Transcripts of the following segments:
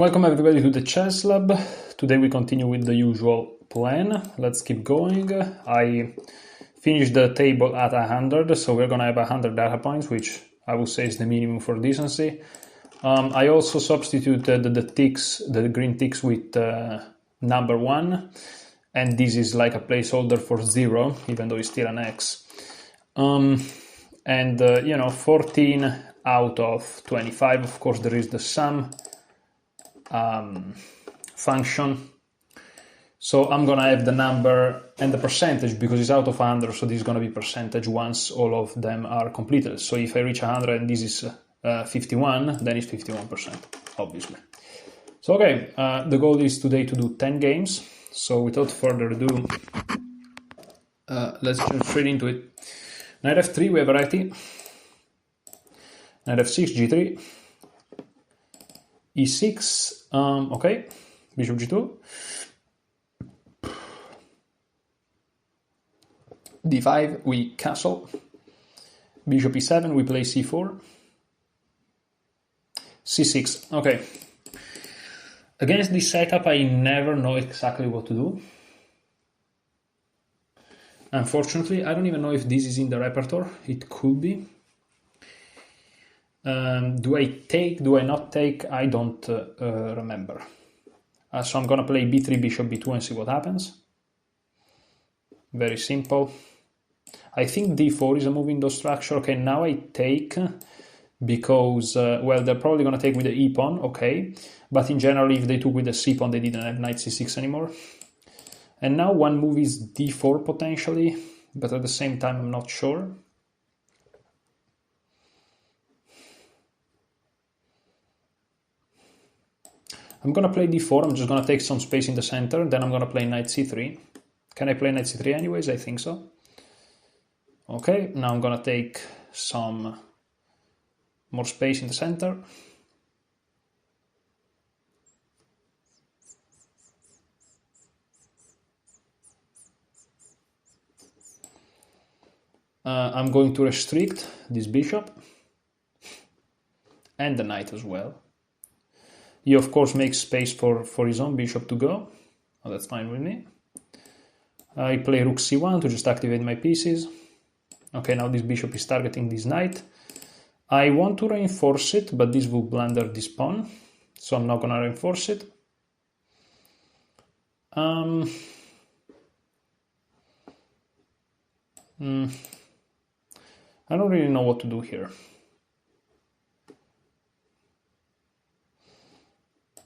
Welcome everybody to the Chess Lab. Today we continue with the usual plan. Let's keep going. I finished the table at 100, so we're gonna have 100 data points, which I would say is the minimum for decency. I also substituted the green ticks with number 1, and this is like a placeholder for 0, even though it's still an X. 14 out of 25, of course there is the sum function. So I'm gonna have the number and the percentage because it's out of 100, so this is gonna be percentage once all of them are completed. So if I reach 100 and this is 51, then it's 51%, obviously. So okay, the goal is today to do 10 games. So without further ado, let's jump straight into it. Knight f3, we have variety. Knight f6, g3. e6, okay, bishop g2, d5, we castle, bishop e7, we play c4, c6, okay. Against this setup, I never know exactly what to do. Unfortunately, I don't even know if this is in the repertoire. It could be. Do I take, do I not take? I don't remember. So I'm gonna play b3, bishop b2 and see what happens. Very simple. I think d4 is a move in the structure. Okay, now I take because, well, they're probably gonna take with the e pawn, okay. But in general, if they took with the c pawn, they didn't have knight c6 anymore. And now one move is d4 potentially, but at the same time, I'm not sure. I'm gonna play d4, I'm just gonna take some space in the center, then I'm gonna play knight c3. Can I play knight c3 anyways? I think so. Okay, now I'm gonna take some more space in the center. I'm going to restrict this bishop and the knight as well. He of course makes space for his own bishop to go. Oh, that's fine with me. I play rook c1 to just activate my pieces. Okay, now this bishop is targeting this knight. I want to reinforce it, but this will blunder this pawn, so I'm not gonna reinforce it. I don't really know what to do here.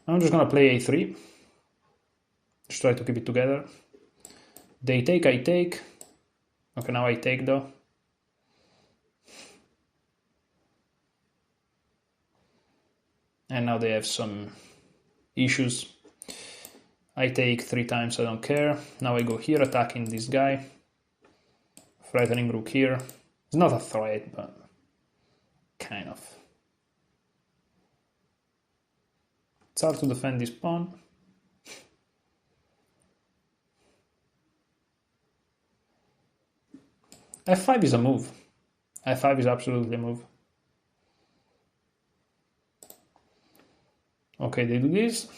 I'm just gonna play a3. Just try to keep it together. They take, I take. Okay, now I take though. And now they have some issues. I take 3 times, I don't care. Now I go here, attacking this guy. Threatening rook here. It's not a threat, but kind of. It's hard to defend this pawn. f5 is a move. f5 is absolutely a move. Okay, they do this.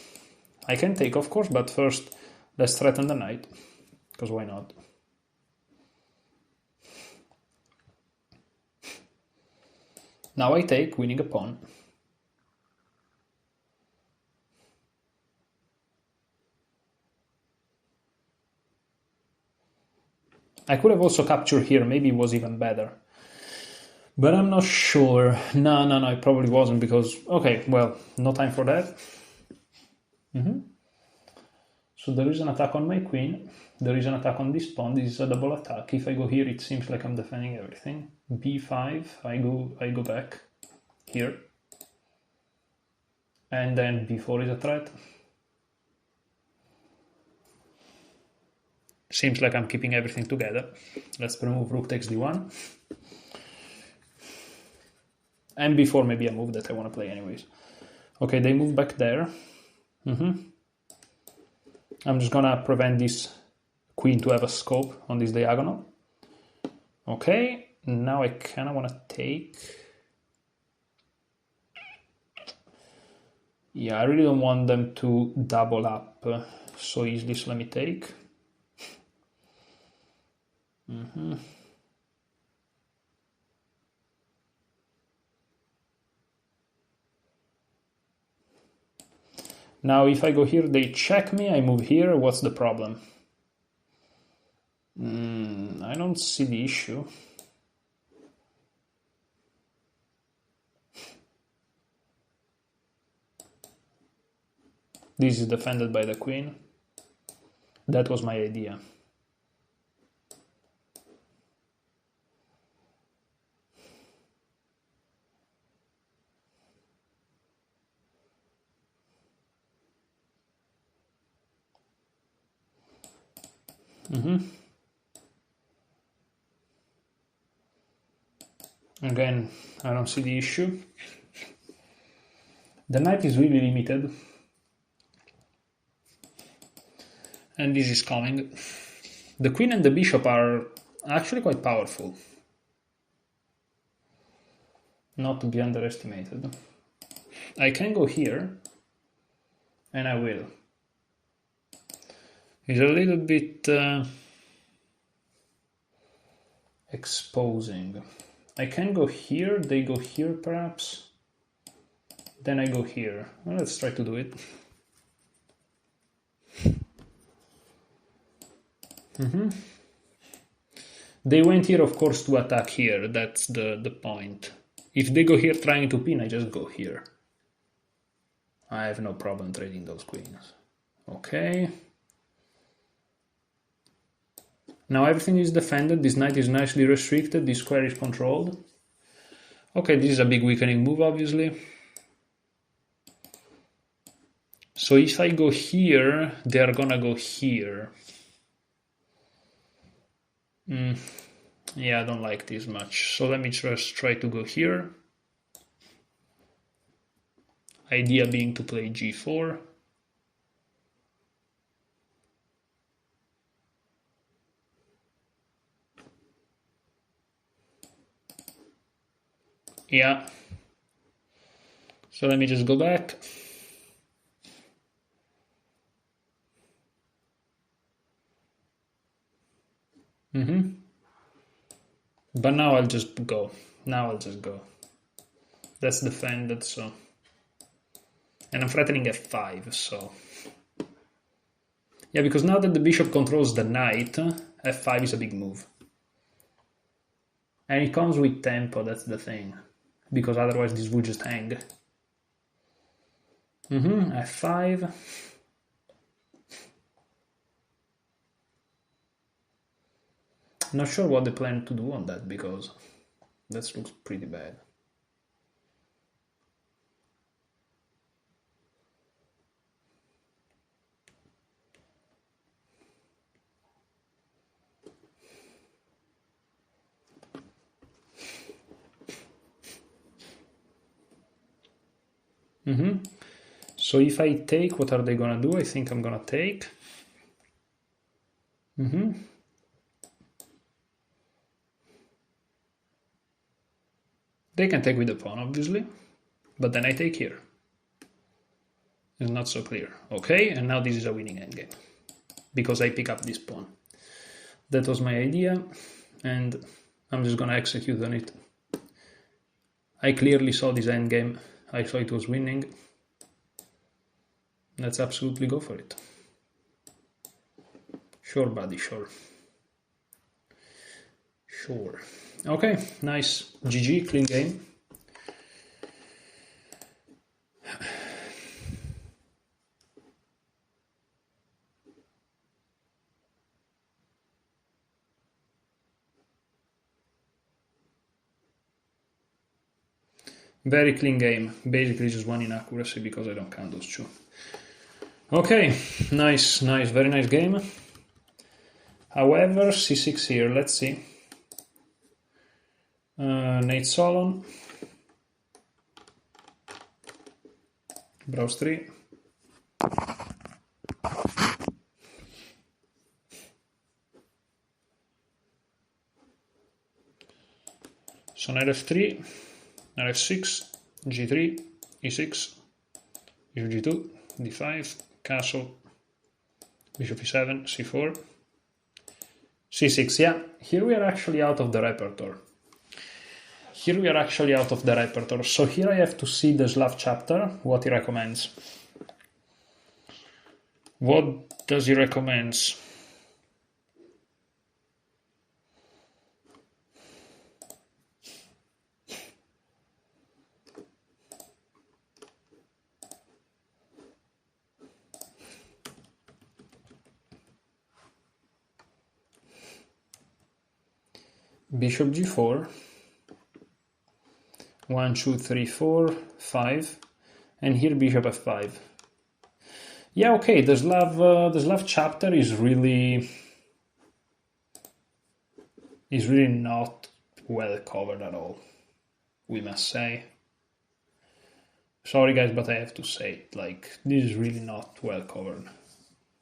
I can take, of course, but first let's threaten the knight, because why not? Now I take, winning a pawn. I could have also captured here, maybe it was even better. But I'm not sure. No, it probably wasn't because, okay, well, no time for that. So there is an attack on my queen. There is an attack on this pawn. This is a double attack. If I go here, it seems like I'm defending everything. b5, I go back here. And then b4 is a threat. Seems like I'm keeping everything together. Let's remove rook takes d1. And b4 maybe a move that I want to play anyways. Okay, they move back there. I'm just gonna prevent this queen to have a scope on this diagonal. Okay, now I kind of want to take. Yeah, I really don't want them to double up so easily, so let me take. Now if I go here, they check me, I move here, what's the problem? I don't see the issue. This is defended by the queen. That was my idea. Again, I don't see the issue. The knight is really limited. And this is coming. The queen and the bishop are actually quite powerful. Not to be underestimated. I can go here, and I will. It's a little bit exposing. I can go here, they go here perhaps. Then I go here. Well, let's try to do it. They went here, of course, to attack here. That's the point. If they go here trying to pin, I just go here. I have no problem trading those queens. Okay. Now everything is defended. This knight is nicely restricted. This square is controlled. Okay, this is a big weakening move, obviously. So if I go here, they're gonna go here. Yeah, I don't like this much. So let me just try to go here. Idea being to play g4. Yeah. So let me just go back. But now I'll just go. Now I'll just go. That's defended, so. And I'm threatening f5, so. Yeah, because now that the bishop controls the knight, f5 is a big move. And it comes with tempo, that's the thing. Because otherwise this would just hang. f5. Not sure what they plan to do on that, because that looks pretty bad. So if I take, what are they gonna do? I think I'm gonna take. They can take with the pawn, obviously, but then I take here. It's not so clear. Okay, and now this is a winning endgame, because I pick up this pawn. That was my idea, and I'm just gonna execute on it. I clearly saw this endgame. I saw it was winning. Let's absolutely go for it. Sure, buddy, sure. Sure. Okay, nice. GG, clean game. Very clean game. Basically just one inaccuracy because I don't count those two. Okay, nice, very nice game. However, c6 here, let's see. Nate Solon. Browse 3. So knight f3, knight f6, g3, e6, bishop g2, d5, castle, bishop e7, c4, c6. Yeah, here we are actually out of the repertoire. So here I have to see the Slav chapter, what he recommends. What does he recommend? Bishop g4, 1, 2, 3, 4, 5, and here bishop f5. Yeah, okay, the Slav chapter is really not well covered at all, we must say. Sorry guys, but I have to say it, like, this is really not well covered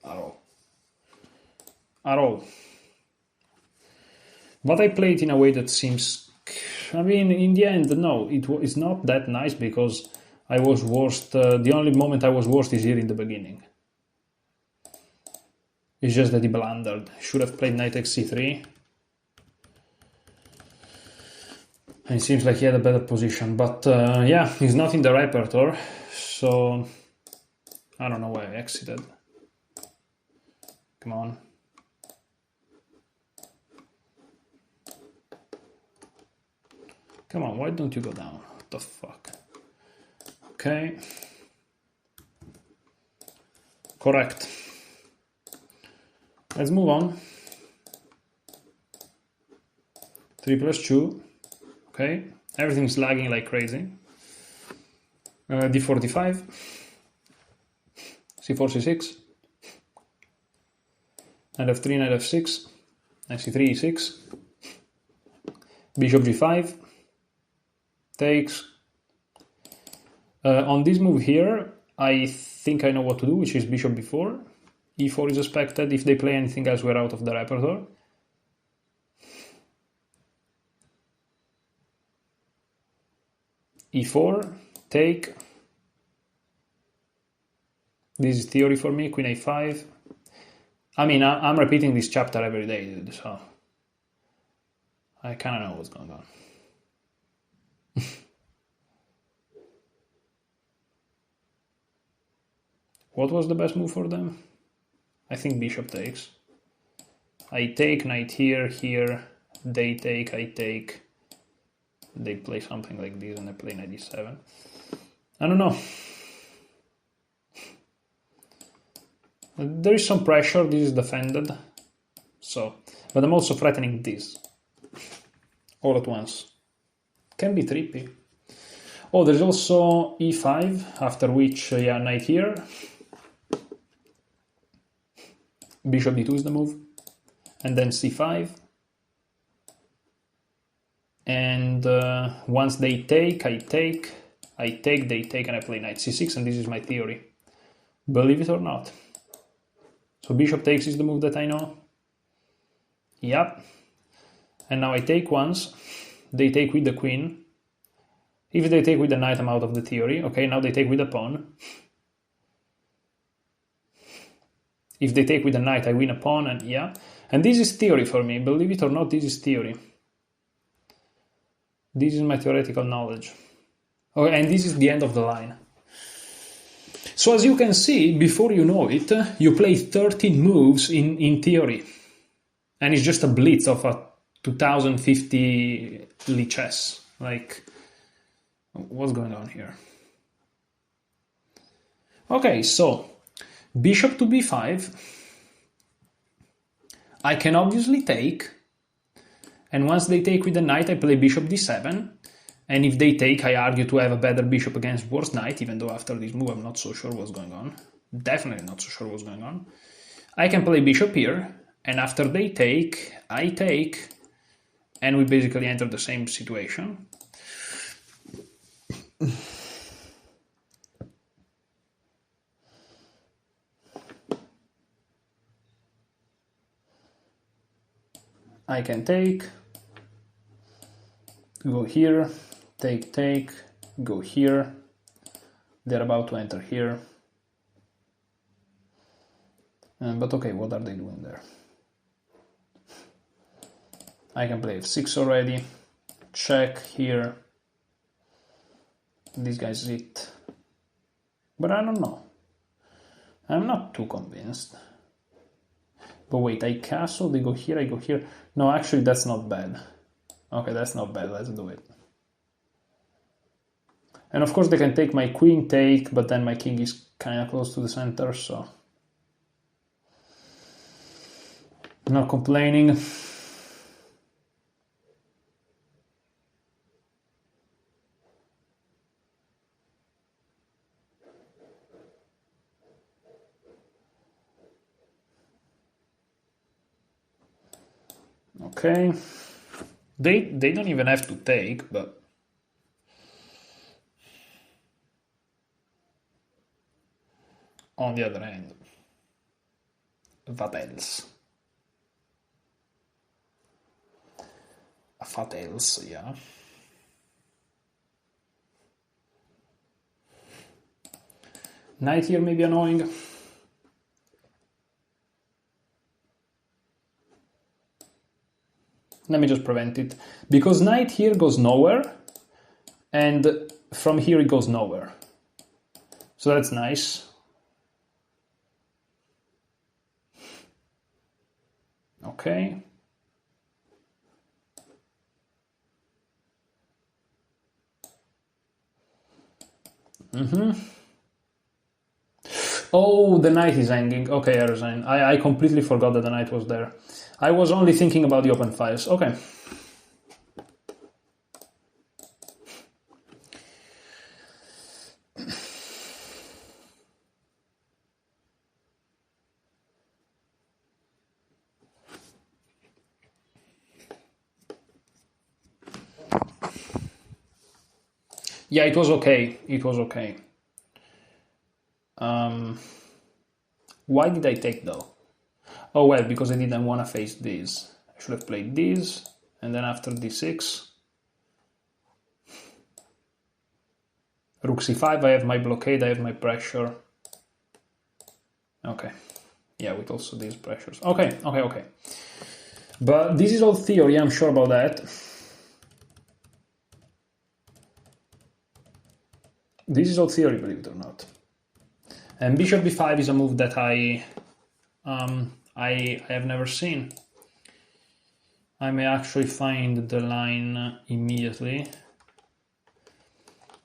at all. But I played in a way that seems, I mean, in the end, no, it's not that nice because I was worst. The only moment I was worst is here in the beginning. It's just that he blundered. Should have played knight xc3. And it seems like he had a better position. But yeah, he's not in the repertoire. So I don't know why I exited. Come on. Come on, why don't you go down? What the fuck? Okay. Correct. Let's move on. 3 plus 2. Okay. Everything's lagging like crazy. d4, d5. c4, c6. Knight f3, knight f6. Knight c3, e6. Bishop g5. Takes. On this move here, I think I know what to do, which is bishop b4. e4 is expected. If they play anything else, we're out of the repertoire. e4, take. This is theory for me, queen a5. I mean, I'm repeating this chapter every day, dude, so I kind of know what's going on. What was the best move for them? I think bishop takes. I take, knight here, here, they take, I take. They play something like this and I play knight d7. I don't know. There is some pressure, this is defended. So, but I'm also threatening this. All at once. Can be trippy. Oh, there's also e5, after which, yeah, knight here. Bishop d2 is the move. And then c5. And once they take, I take, they take, and I play knight c6, and this is my theory. Believe it or not. So bishop takes is the move that I know. Yep. And now I take once. They take with the queen. If they take with the knight, I'm out of the theory. Okay, now they take with the pawn. If they take with the knight, I win a pawn, and yeah. And this is theory for me. Believe it or not, this is theory. This is my theoretical knowledge. Okay, and this is the end of the line. So as you can see, before you know it, you play 13 moves in theory. And it's just a blitz of a 2050 Lichess. Like, what's going on here? Okay, so bishop to b5. I can obviously take. And once they take with the knight, I play bishop d7. And if they take, I argue to have a better bishop against worse knight, even though after this move I'm not so sure what's going on. Definitely not so sure what's going on. I can play bishop here, and after they take, I take, and we basically enter the same situation. I can take, go here, take, go here, They're about to enter here. But okay, what are they doing there? I can play f6 already. Check here. This guy's it. But I don't know. I'm not too convinced. But wait, I castle, they go here, I go here. No, actually, that's not bad. Okay, that's not bad. Let's do it. And of course, they can take my queen, take, but then my king is kind of close to the center, so... Not complaining. Okay. They don't even have to take, but... On the other hand, what else? What else, yeah. Knight here may be annoying. Let me just prevent it. Because knight here goes nowhere, and from here it goes nowhere. So that's nice. Okay. Oh, the knight is hanging. Okay, I resign. I completely forgot that the knight was there. I was only thinking about the open files. Okay. Yeah, it was okay. It was okay. Why did I take though? Oh well, because I didn't want to face this. I should have played this, and then after d6. Rook c5, I have my blockade, I have my pressure. Okay. Yeah, with also these pressures. Okay, okay, okay. But this is all theory, I'm sure about that. This is all theory, believe it or not. And bishop b5 is a move that I have never seen. I may actually find the line immediately.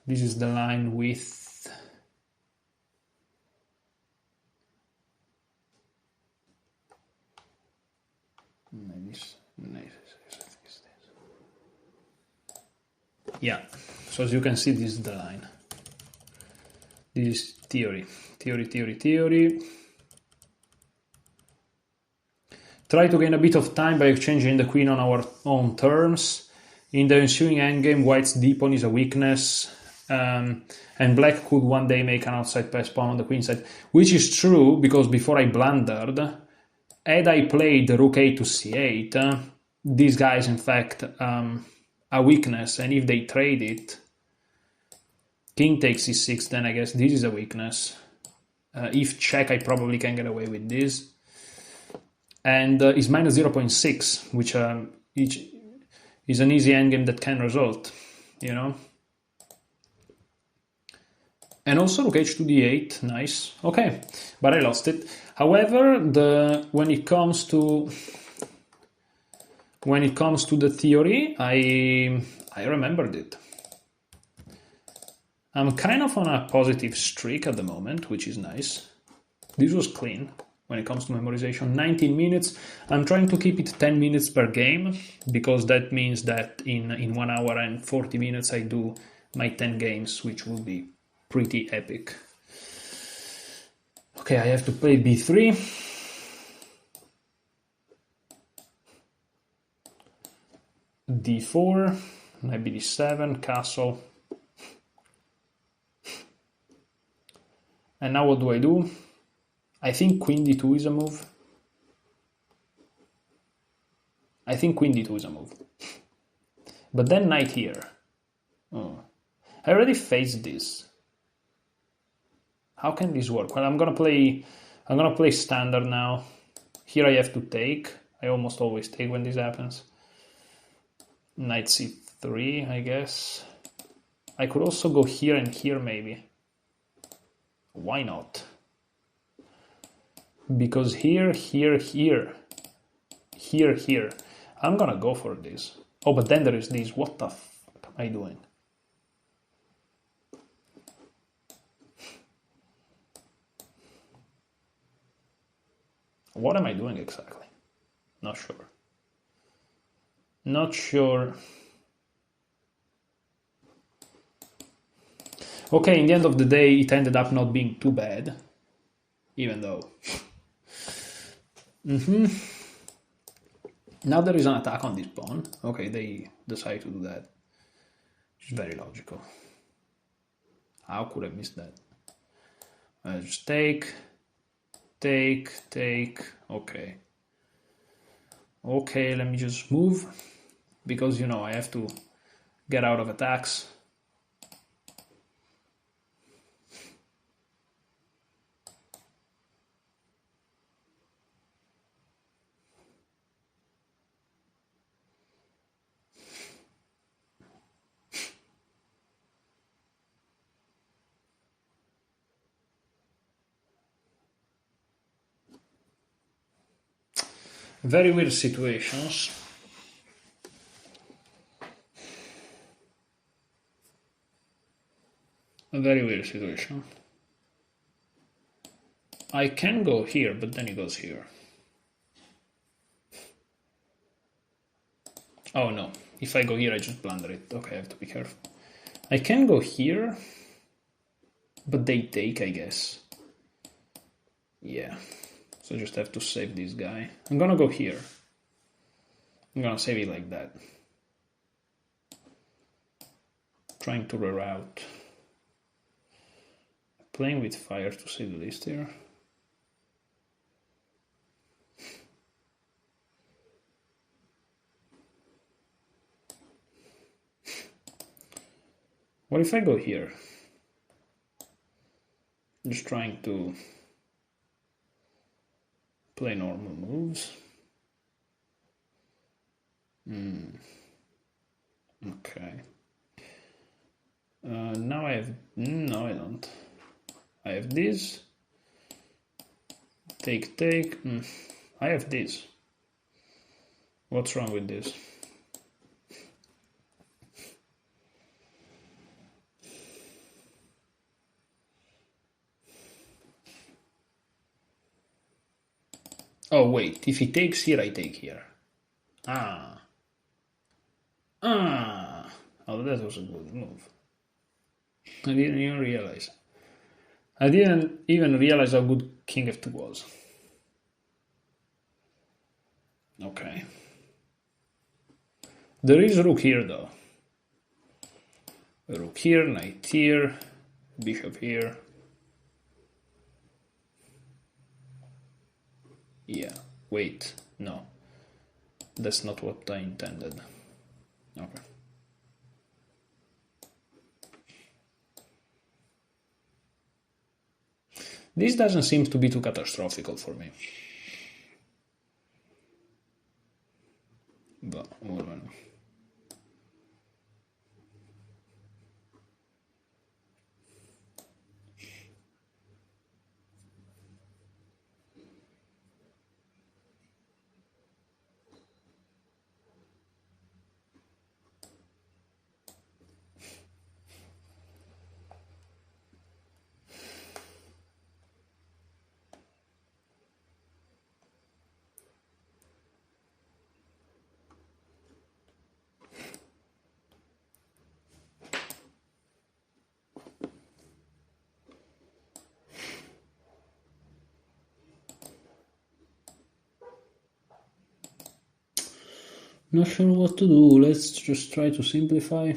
This is the line with yeah. So as you can see, this is the line. This is theory. Theory. Try to gain a bit of time by exchanging the queen on our own terms. In the ensuing endgame, white's d-pawn is a weakness, and black could one day make an outside pass pawn on the queen side, which is true, because before I blundered, had I played rook a to c8, this guy is in fact a weakness, and if they trade it, king takes c6, then I guess this is a weakness. If check, I probably can get away with this. And is minus 0.6, which is an easy endgame that can result, you know. And also rook h to d8, nice. Okay, but I lost it. However, when it comes to the theory, I remembered it. I'm kind of on a positive streak at the moment, which is nice. This was clean when it comes to memorization. 19 minutes. I'm trying to keep it 10 minutes per game, because that means that in 1 hour and 40 minutes I do my 10 games, which will be pretty epic. Okay, I have to play b3. d4, knight bd7, castle. And now what do? I think queen d2 is a move. But then knight here. Oh. I already faced this. How can this work? Well, I'm gonna play standard now. Here I have to take. I almost always take when this happens. Knight c3, I guess. I could also go here and here, maybe. Why not? Because here, I'm gonna go for this. Oh, but then there is this. What the fuck am I doing? What am I doing exactly? Not sure. Not sure. Okay, in the end of the day, it ended up not being too bad. Even though. Now there is an attack on this pawn. Okay, they decide to do that. Which is very logical. How could I miss that? Just take. Okay. Okay, let me just move. Because, I have to get out of attacks. Very weird situations. A very weird situation. I can go here, but then he goes here. Oh no, if I go here I just blunder it. Okay, I have to be careful. I can go here, but they take, I guess. Yeah, so I just have to save this guy. I'm gonna go here. I'm gonna save it like that. Trying to reroute. Playing with fire to save the list here. What if I go here? Just trying to play normal moves. Okay. Now I have... No, I don't. I have this. Take. I have this. What's wrong with this? Oh, wait. If he takes here, I take here. Oh, that was a good move. I didn't even realize. I didn't even realize how good King f2 was. Okay. There is rook here, though. Rook here, knight here, bishop here. Yeah, wait, no. That's not what I intended. Okay. This doesn't seem to be too catastrophic for me. But, well. Not sure what to do. Let's just try to simplify.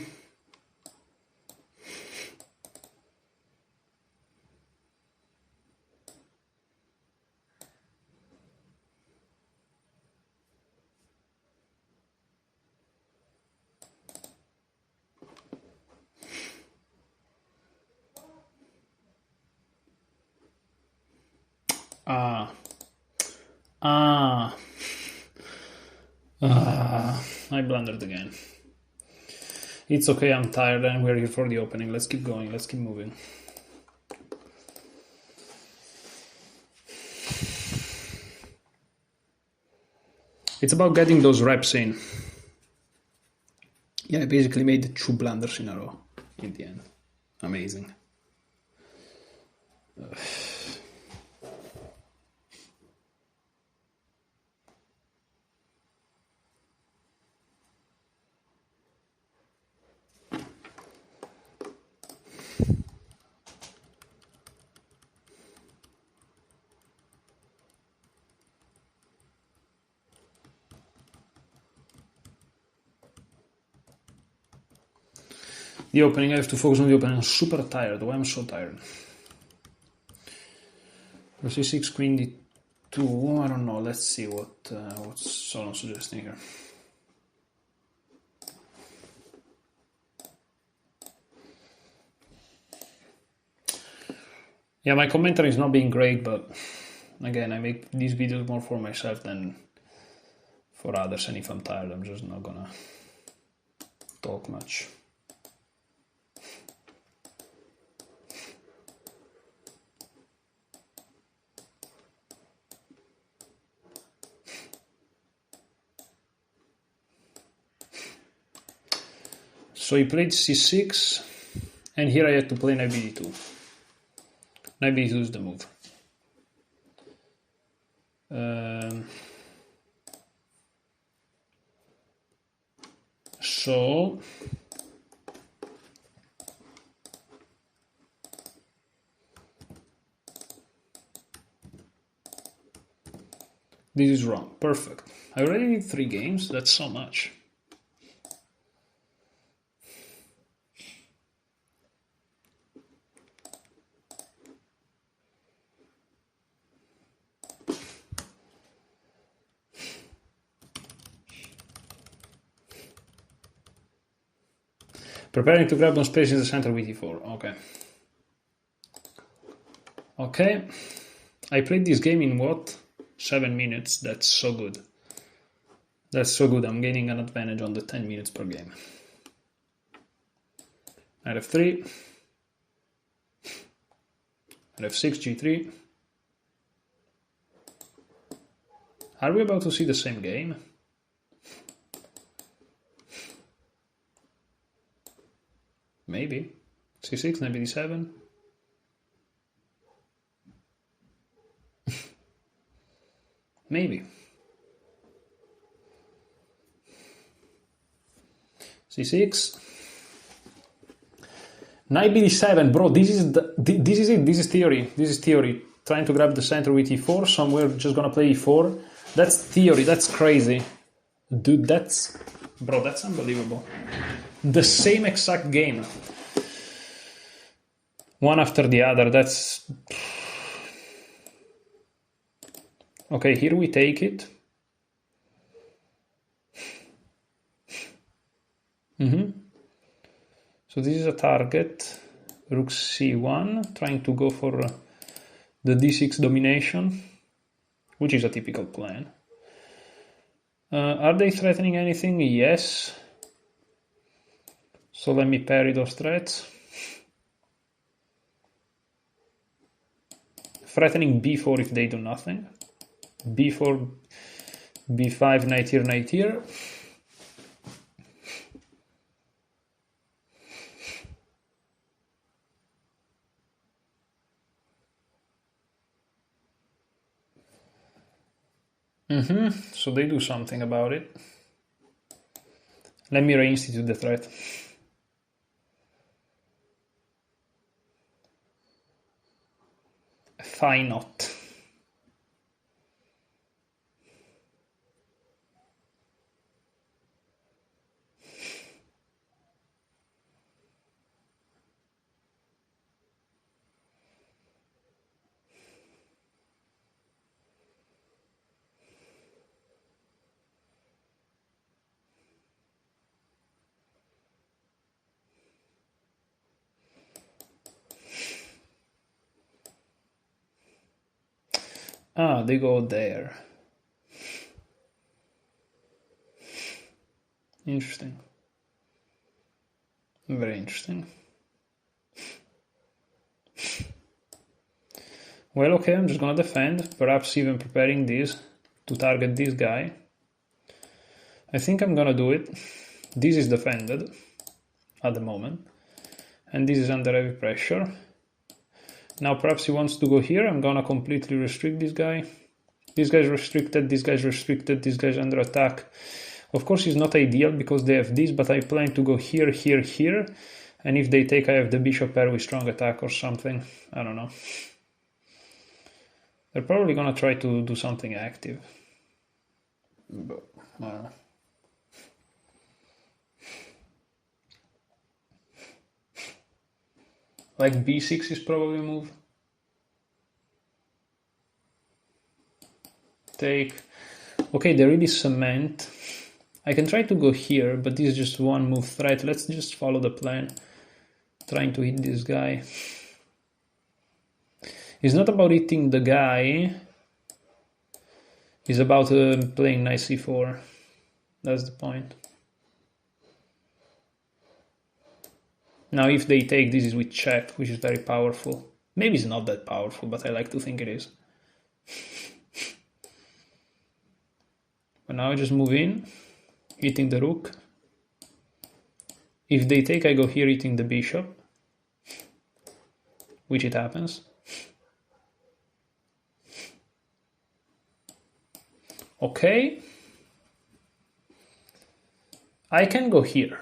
Ah. Ah. Ah. I blundered again. It's okay, I'm tired and we're here for the opening. Let's keep going, let's keep moving. It's about getting those reps in. Yeah, I basically made 2 blunders in a row in the end. Amazing. The opening, I have to focus on the opening. I'm super tired. Why am I so tired? C6, Queen D2. I don't know. Let's see what's Solon suggesting here. Yeah, my commentary is not being great, but again, I make these videos more for myself than for others, and if I'm tired, I'm just not gonna talk much. So he played C6, and here I had to play Knight BD2. Knight BD2 is the move. So this is wrong. Perfect. I already need 3 games. That's so much. Preparing to grab on space in the center with E4. Okay. Okay. I played this game in what? 7 minutes. That's so good. That's so good. I'm gaining an advantage on the 10 minutes per game. Knight F3. Knight F6, G3. Are we about to see the same game? Maybe. C6, Knight BD7. Maybe. C6. Knight BD7, bro. This is it. This is theory. This is theory. Trying to grab the center with E4. Somewhere just gonna play E4. That's theory. That's crazy, dude. That's unbelievable. The same exact game, one after the other. That's okay. Here we take it. So this is a target. Rook C1, trying to go for the D6 domination, which is a typical plan. Are they threatening anything? Yes. So let me parry those threats. Threatening B4 if they do nothing. B4, B5, knight here, knight here. So they do something about it. Let me reinstitute the threat. Fine not. Ah, they go there. Interesting. Very interesting. Well, okay, I'm just gonna defend, perhaps even preparing this to target this guy. I think I'm gonna do it. This is defended at the moment, and this is under heavy pressure. Now perhaps he wants to go here. I'm gonna completely restrict this guy. This guy's restricted, this guy's restricted, this guy's under attack. Of course it's not ideal because they have this, but I plan to go here, here, here. And if they take, I have the bishop pair with strong attack or something. I don't know. They're probably gonna try to do something active. But, I don't know. Like b6 is probably a move. Take. Okay, they really cement. I can try to go here, but this is just one move threat. Let's just follow the plan. Trying to hit this guy. It's not about hitting the guy. It's about playing knight c4. That's the point. Now if they take, this is with check, which is very powerful. Maybe it's not that powerful, but I like to think it is. But now I just move in, hitting the rook. If they take, I go here hitting the bishop, which it happens. Okay. I can go here.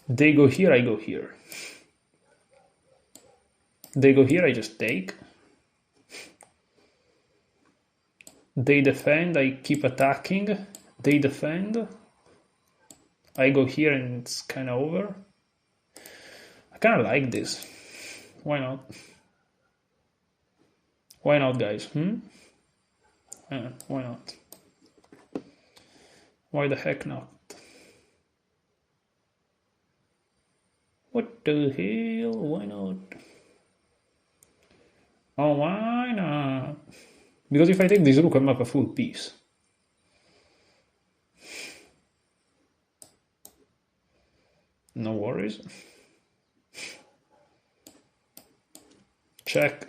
They go here, I go here. They go here, I just take. They defend, I keep attacking. They defend. I go here and it's kind of over. I kind of like this. Why not? Why not, guys? Why not? Why the heck not? What the hell? Why not? Oh, why not? Because if I take this rook, I'm up a full piece. No worries. Check.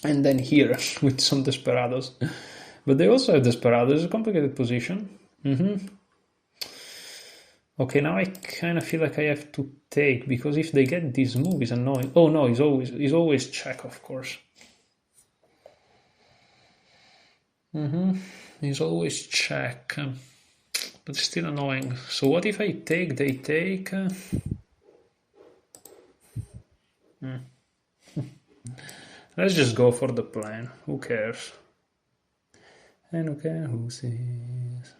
And then here with some desperados. But they also have desperados. It's a complicated position. Okay, now I kind of feel like I have to take, because if they get this move, it's annoying. Oh no, he's always check, of course. He's always check, but still annoying. So what if I take, they take? Let's just go for the plan. Who cares? And who cares who sees?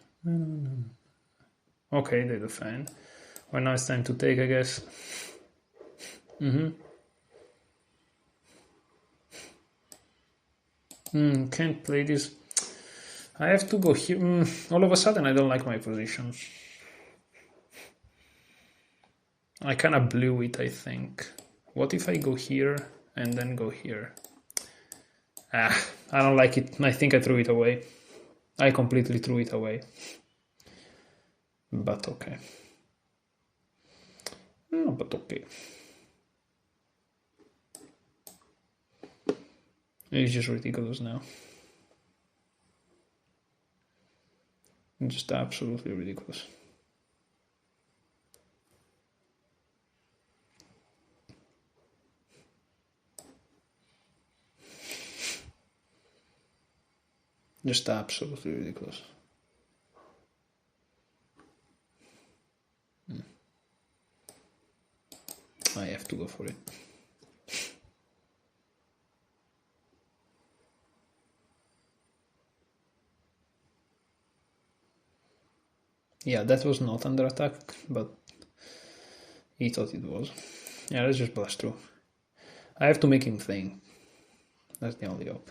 Okay, they defend. Well, now it's time to take, I guess. Can't play this. I have to go here. All of a sudden, I don't like my position. I kind of blew it, I think. What if I go here and then go here? I don't like it. I think I threw it away. I completely threw it away. But okay. No, but okay. It's just ridiculous now. Just absolutely ridiculous. Just absolutely ridiculous. I have to go for it. Yeah, that was not under attack, but he thought it was. Yeah, let's just blast through. I have to make him think. That's the only hope.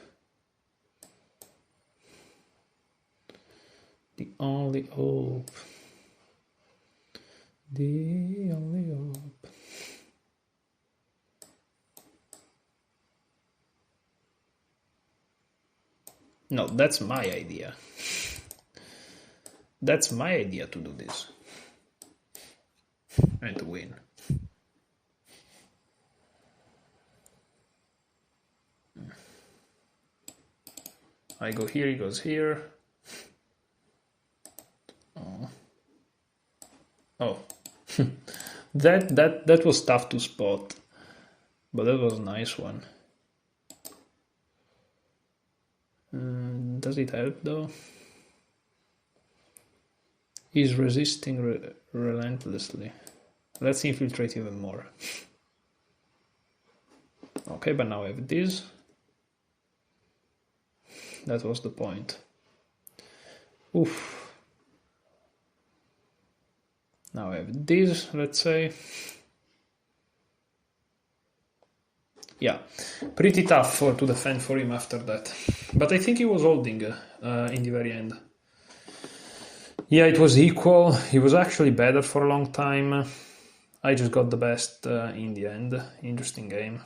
The only hope. The only hope. No, that's my idea. That's my idea to do this. And to win. I go here, he goes here. Oh. that was tough to spot. But that was a nice one. Does it help though? He's resisting relentlessly. Let's infiltrate even more. Okay, but now I have this. That was the point. Oof. Now I have this, let's say. Yeah, pretty tough to defend for him after that. But I think he was holding in the very end. Yeah, it was equal. He was actually better for a long time. I just got the best in the end. Interesting game.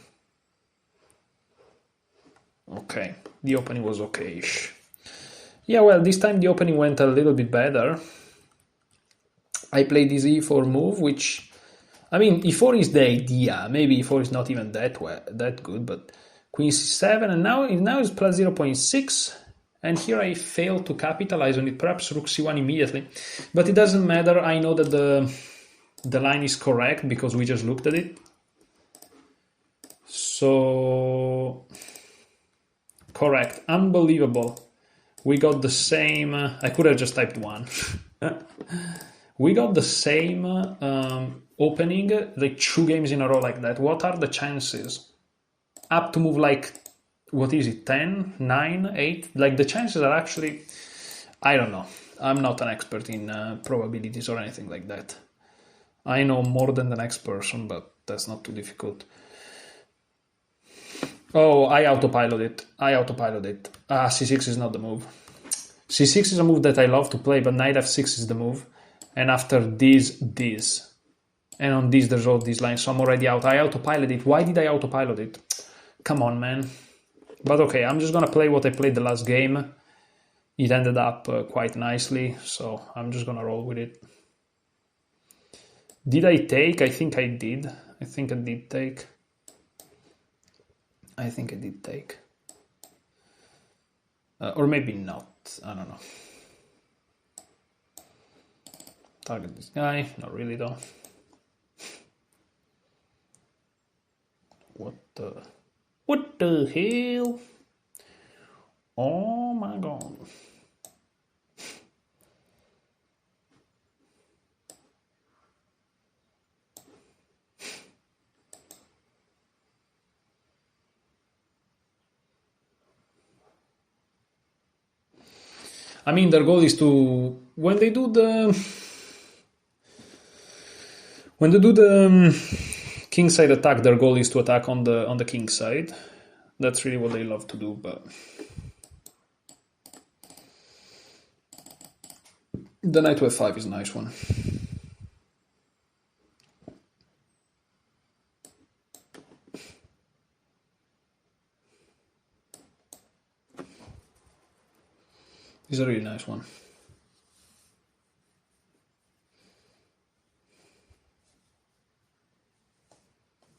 Okay, the opening was okay-ish. Yeah, well, this time the opening went a little bit better. I played this e4 move, which, I mean, e4 is the idea. Maybe e4 is not even that good, but queen c7, and now it's plus 0.6, and here I failed to capitalize on it. Perhaps rook c1 immediately, but it doesn't matter. I know that the line is correct because we just looked at it. So, correct, unbelievable. We got the same, I could have just typed 1. We got the same opening, like 2 games in a row like that. What are the chances? Up to move like, what is it, 10, 9, 8? Like the chances are actually, I don't know. I'm not an expert in probabilities or anything like that. I know more than the next person, but that's not too difficult. Oh, I autopilot it. C6 is not the move. C6 is a move that I love to play, but knight f6 is the move. And after this. And on this, there's all these lines, so I'm already out. I autopilot it. Why did I autopilot it? Come on, man. But okay, I'm just gonna play what I played the last game. It ended up quite nicely, so I'm just gonna roll with it. Did I take? I think I did. I think I did take. Or maybe not. I don't know. Target this guy. Not really, though. What the hell? Oh my god. I mean, their goal is to, when they do the king side attack, their goal is to attack on the king side. That's really what they love to do, but the knight to f5 is a nice one. It's a really nice one.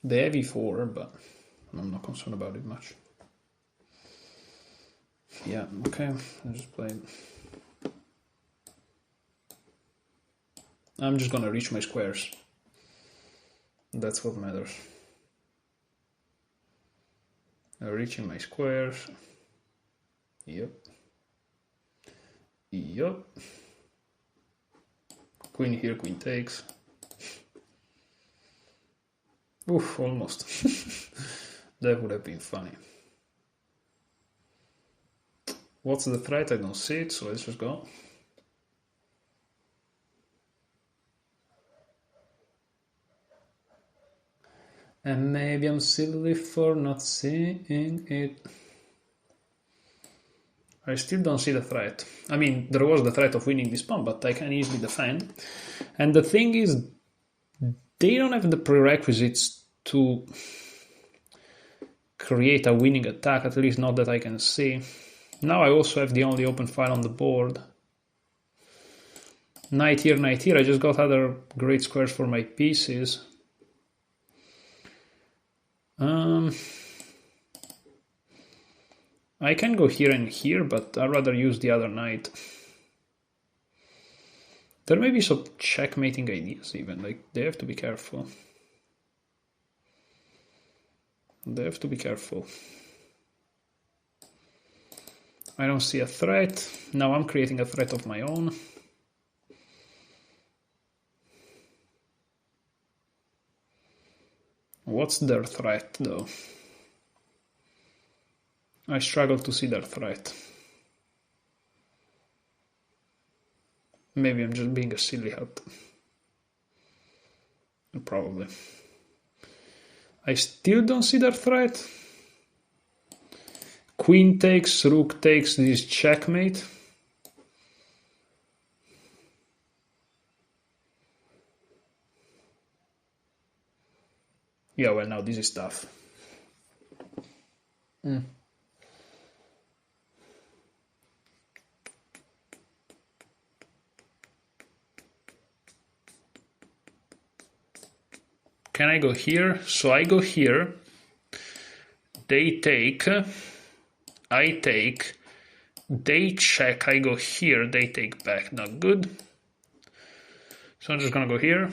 They have e4, but I'm not concerned about it much. Yeah, okay, I'll just play it. I'm just gonna reach my squares. That's what matters. Reaching my squares. Yep. Queen here, queen takes. Oof, almost. That would have been funny. What's the threat? I don't see it, so let's just go. And maybe I'm silly for not seeing it. I still don't see the threat. I mean, there was the threat of winning this pawn, but I can easily defend. And the thing is, they don't have the prerequisites to create a winning attack, at least not that I can see. Now I also have the only open file on the board. Knight here, knight here. I just got other great squares for my pieces. I can go here and here, but I'd rather use the other knight. There may be some checkmating ideas even, like they have to be careful. They have to be careful. I don't see a threat. Now I'm creating a threat of my own. What's their threat though? I struggle to see their threat. Maybe I'm just being a silly hat. Probably. I still don't see their threat. Queen takes, rook takes, this is checkmate. Yeah, well, now this is tough. Can I go here? So I go here. They take. I take. They check. I go here. They take back. Not good. So I'm just gonna go here.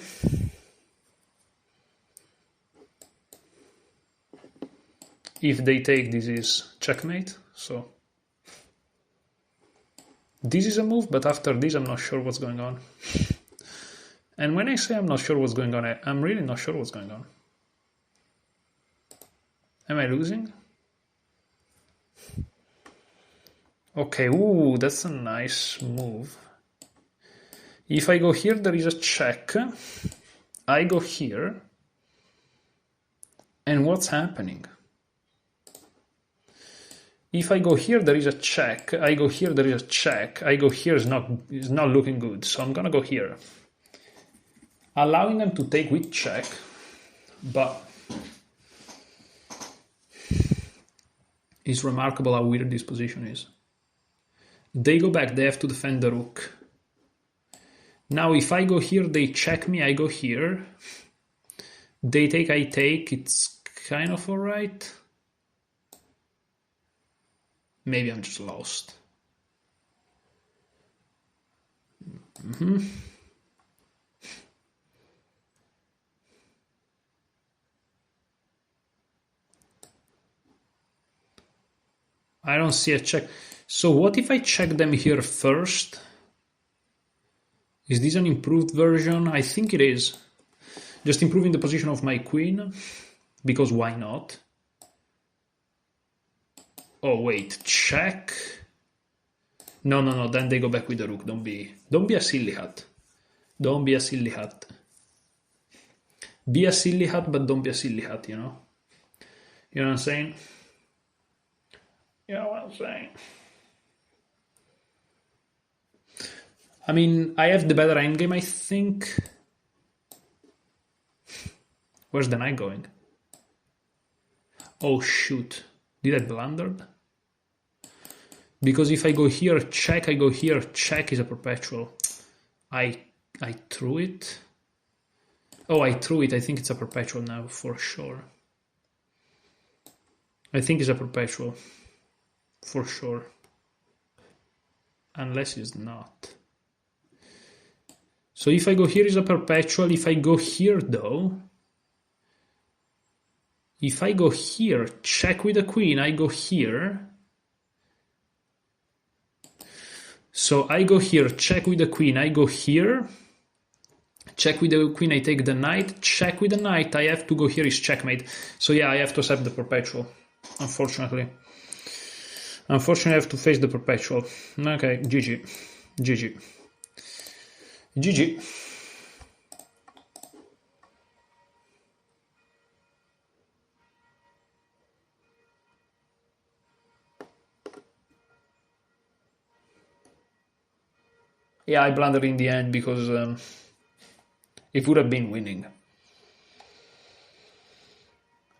If they take, this is checkmate. So this is a move, but after this, I'm not sure what's going on. And when I say I'm not sure what's going on, I'm really not sure what's going on. Am I losing? Okay, ooh, that's a nice move. If I go here, there is a check. I go here. And what's happening? If I go here, there is a check. I go here, there is a check. I go here, is not looking good. So I'm gonna go here. Allowing them to take with check, but it's remarkable how weird this position is. They go back, they have to defend the rook. Now if I go here, they check me, I go here. They take, I take, it's kind of alright. Maybe I'm just lost. I don't see a check. So what if I check them here first? Is this an improved version? I think it is. Just improving the position of my queen, because why not? Oh wait, check. No, then they go back with the rook. Don't be a silly hat. Don't be a silly hat. Be a silly hat, but don't be a silly hat, you know? You know what I'm saying? You know what I'm saying? I mean, I have the better endgame, I think. Where's the knight going? Oh, shoot. Did I blunder? Because if I go here, check, I go here, check is a perpetual. I threw it. Oh, I threw it. I think it's a perpetual now, for sure. I think it's a perpetual. For sure. Unless it's not. So if I go here, it's a perpetual. If I go here, though... If I go here, check with the queen, I go here. So I go here, check with the queen, I go here. Check with the queen, I take the knight. Check with the knight, I have to go here, is checkmate. So yeah, I have to accept the perpetual, unfortunately. Unfortunately, I have to face the perpetual. Okay, GG. GG. GG. Yeah, I blundered in the end because it would have been winning.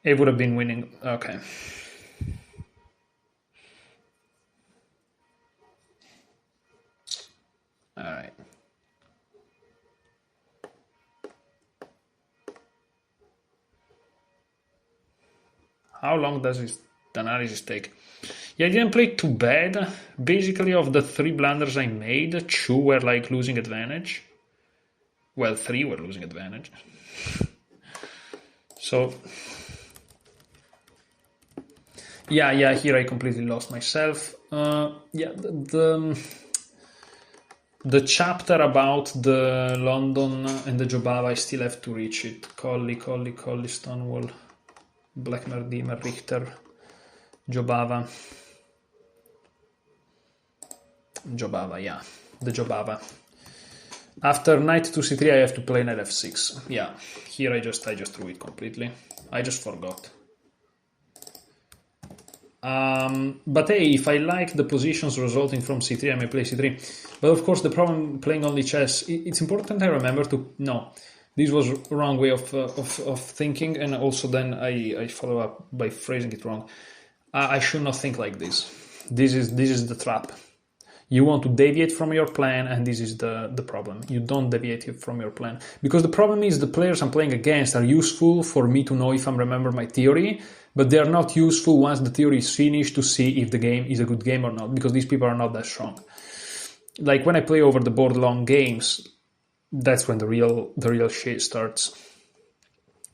It would have been winning. Okay. All right. How long does this analysis take? Yeah, I didn't play too bad. Basically, of the 3 blunders I made, 2 were like losing advantage. Well, 3 were losing advantage. So, yeah, here I completely lost myself. Yeah, the chapter about the London and the Jobava, I still have to reach it. Collie, Stonewall, Blackmer, Dimmer, Richter, Jobava, yeah, the Jobava. After knight to c3, I have to play knight f6. Yeah, here I just threw it completely. I just forgot. But hey, if I like the positions resulting from c3, I may play c3. But of course, the problem playing only chess, it's important I remember to no. This was a wrong way of thinking, and also then I follow up by phrasing it wrong. I should not think like this. This is the trap. You want to deviate from your plan, and this is the problem. You don't deviate from your plan. Because the problem is the players I'm playing against are useful for me to know if I remember my theory, but they are not useful once the theory is finished to see if the game is a good game or not, because these people are not that strong. Like when I play over the board long games, that's when the real shit starts.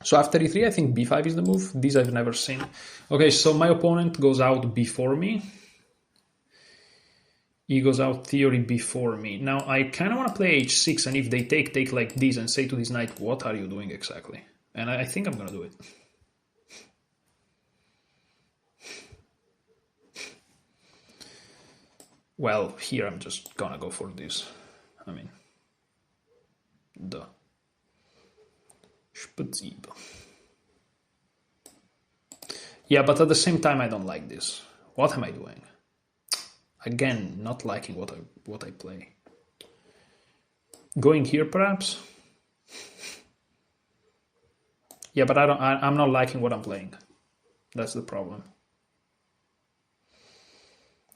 So after e3, I think b5 is the move. This I've never seen. Okay, so my opponent goes out before me. He goes out theory before me. Now, I kind of want to play h6, and if they take like this and say to this knight, what are you doing exactly? And I think I'm going to do it. Well, here I'm just going to go for this. I mean, duh. Spazib. Yeah, but at the same time, I don't like this. What am I doing? Again, not liking what I play. Going here, perhaps. Yeah, but I'm not liking what I'm playing. That's the problem.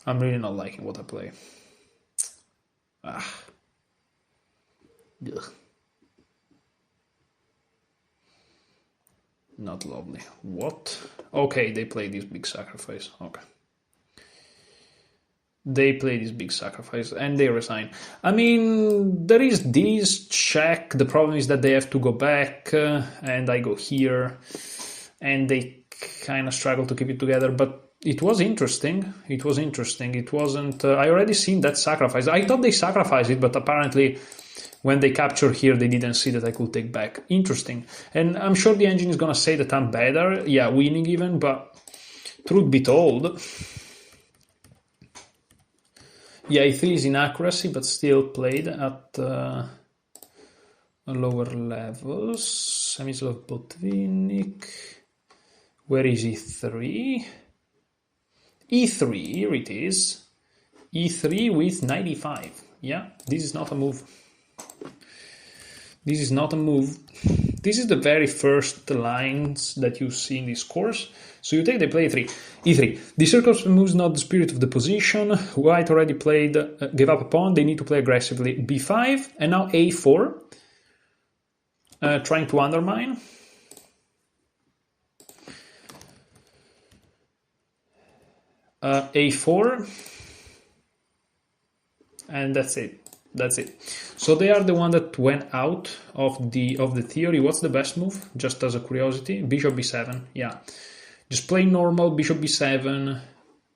I'm really not liking what I play. Ugh. Not lovely. What? Okay, they play this big sacrifice. Okay. They play this big sacrifice and they resign. I mean, there is this check. The problem is that they have to go back and I go here and they kind of struggle to keep it together. But it was interesting. It wasn't... I already seen that sacrifice. I thought they sacrificed it, but apparently when they capture here, they didn't see that I could take back. Interesting. And I'm sure the engine is going to say that I'm better. Yeah, winning even, but truth be told... Yeah, e3 is inaccuracy, but still played at lower levels. Semislav Botvinnik. Where is e3? e3, here it is. e3 with 95. Yeah, this is not a move. This is not a move. This is the very first lines that you see in this course. So you take, they play e3. The circles moves not the spirit of the position. White already played, gave up a pawn. They need to play aggressively. b5 and now a4, trying to undermine. A4, and that's it. That's it. So they are the one that went out of the theory. What's the best move? Just as a curiosity, bishop b7. Yeah. Just play normal, bishop b7,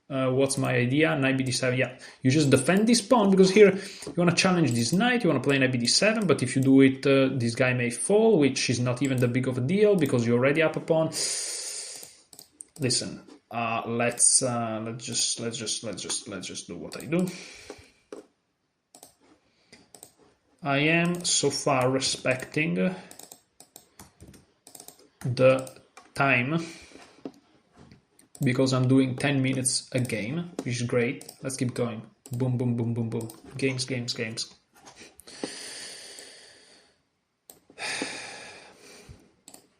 what's my idea? Knight bd7, yeah. You just defend this pawn, because here you want to challenge this knight, you want to play knight bd7, but if you do it, this guy may fall, which is not even that big of a deal, because you're already up a pawn. Listen, let's just do what I do. I am so far respecting the time, because I'm doing 10 minutes a game, which is great. Let's keep going. Boom, boom, boom, boom, boom. Games.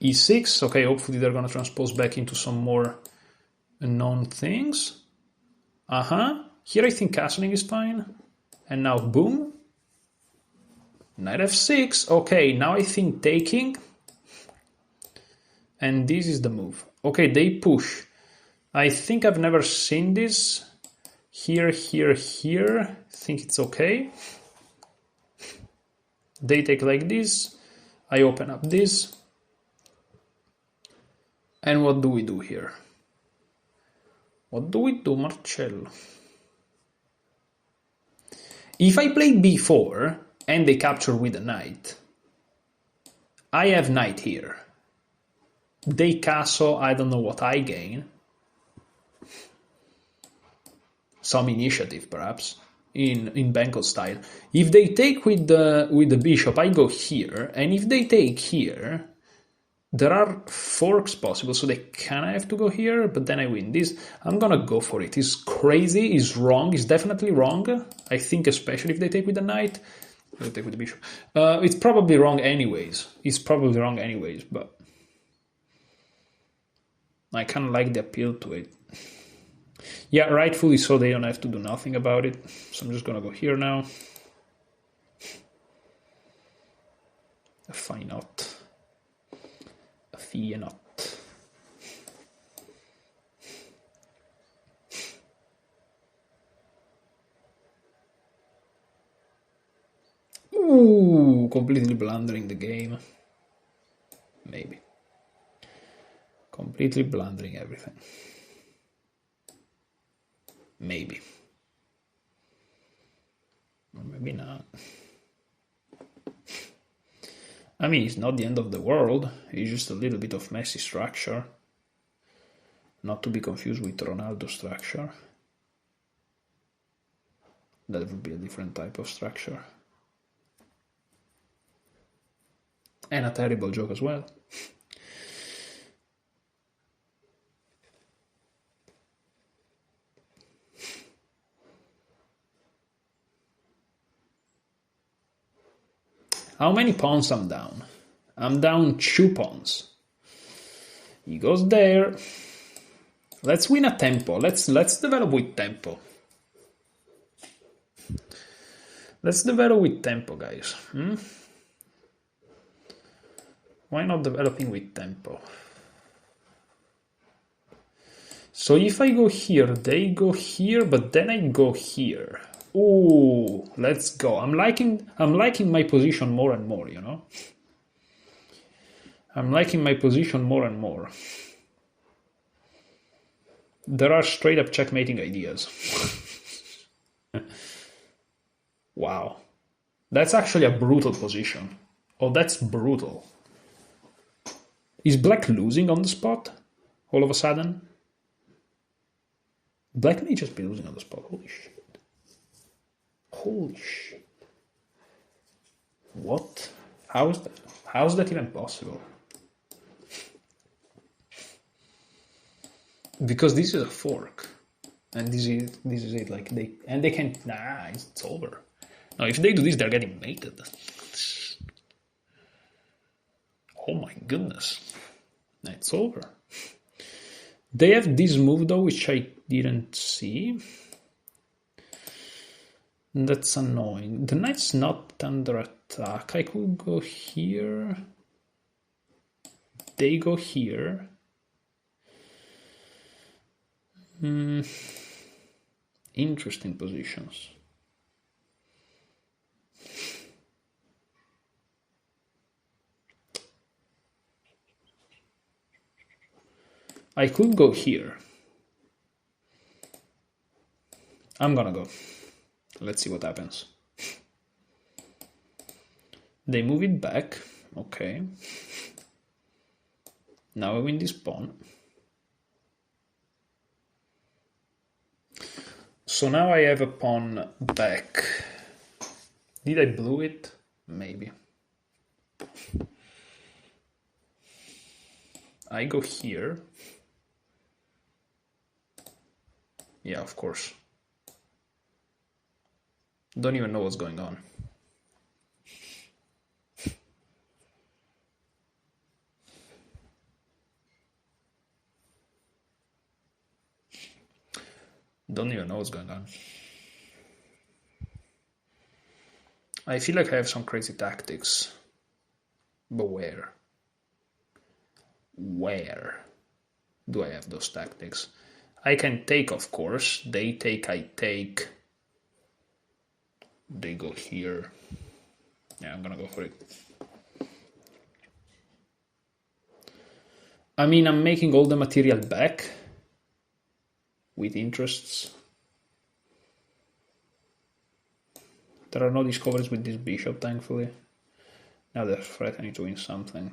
e6. Okay, hopefully they're going to transpose back into some more known things. Here I think castling is fine. And now boom. Knight f6. Okay, now I think taking. And this is the move. Okay, they push. I think I've never seen this. Here, here, here. I think it's okay. They take like this. I open up this. And what do we do here? What do we do, Marcello? If I play b4 and they capture with a knight, I have knight here. They castle, I don't know what I gain. Some initiative, perhaps, in Benko style. If they take with the bishop, I go here, and if they take here, there are forks possible, so they kind of have to go here, but then I win this. I'm gonna go for it. It's crazy, it's wrong, it's definitely wrong. I think especially if they take with the knight, they take with the bishop. It's probably wrong anyways. But I kind of like the appeal to it. Yeah, rightfully so, they don't have to do nothing about it. So I'm just gonna go here now. A fine knot. A fee knot. Ooh, completely blundering the game. Maybe. Completely blundering everything. Maybe. Or maybe not. I mean, it's not the end of the world. It's just a little bit of messy structure. Not to be confused with Ronaldo structure. That would be a different type of structure. And a terrible joke as well. How many pawns I'm down? I'm down 2 pawns. He goes there. Let's win a tempo. Let's develop with tempo. Let's develop with tempo, guys. Why not developing with tempo? So if I go here, they go here, but then I go here. Ooh, let's go. I'm liking my position more and more, you know? I'm liking my position more and more. There are straight up checkmating ideas. Wow. That's actually a brutal position. Oh, that's brutal. Is Black losing on the spot? All of a sudden? Black may just be losing on the spot. Holy shit. Holy shit. What? How is that even possible? Because this is a fork. And this is it. Like they can't. Nah, it's over. No, if they do this, they're getting mated. Oh my goodness. It's over. They have this move though, which I didn't see. That's annoying. The knight's not under attack. I could go here. They go here. Interesting positions. I could go here. I'm gonna go. Let's see what happens. They move it back. Okay. Now I win this pawn. So now I have a pawn back. Did I blow it? Maybe. I go here. Yeah, of course. Don't even know what's going on. Don't even know what's going on. I feel like I have some crazy tactics. But where? Where do I have those tactics? I can take, of course. They take, I take. They go here. Yeah, I'm gonna go for it. I mean, I'm making all the material back with interests. There are no discoveries with this bishop, thankfully. Now they're threatening to win something.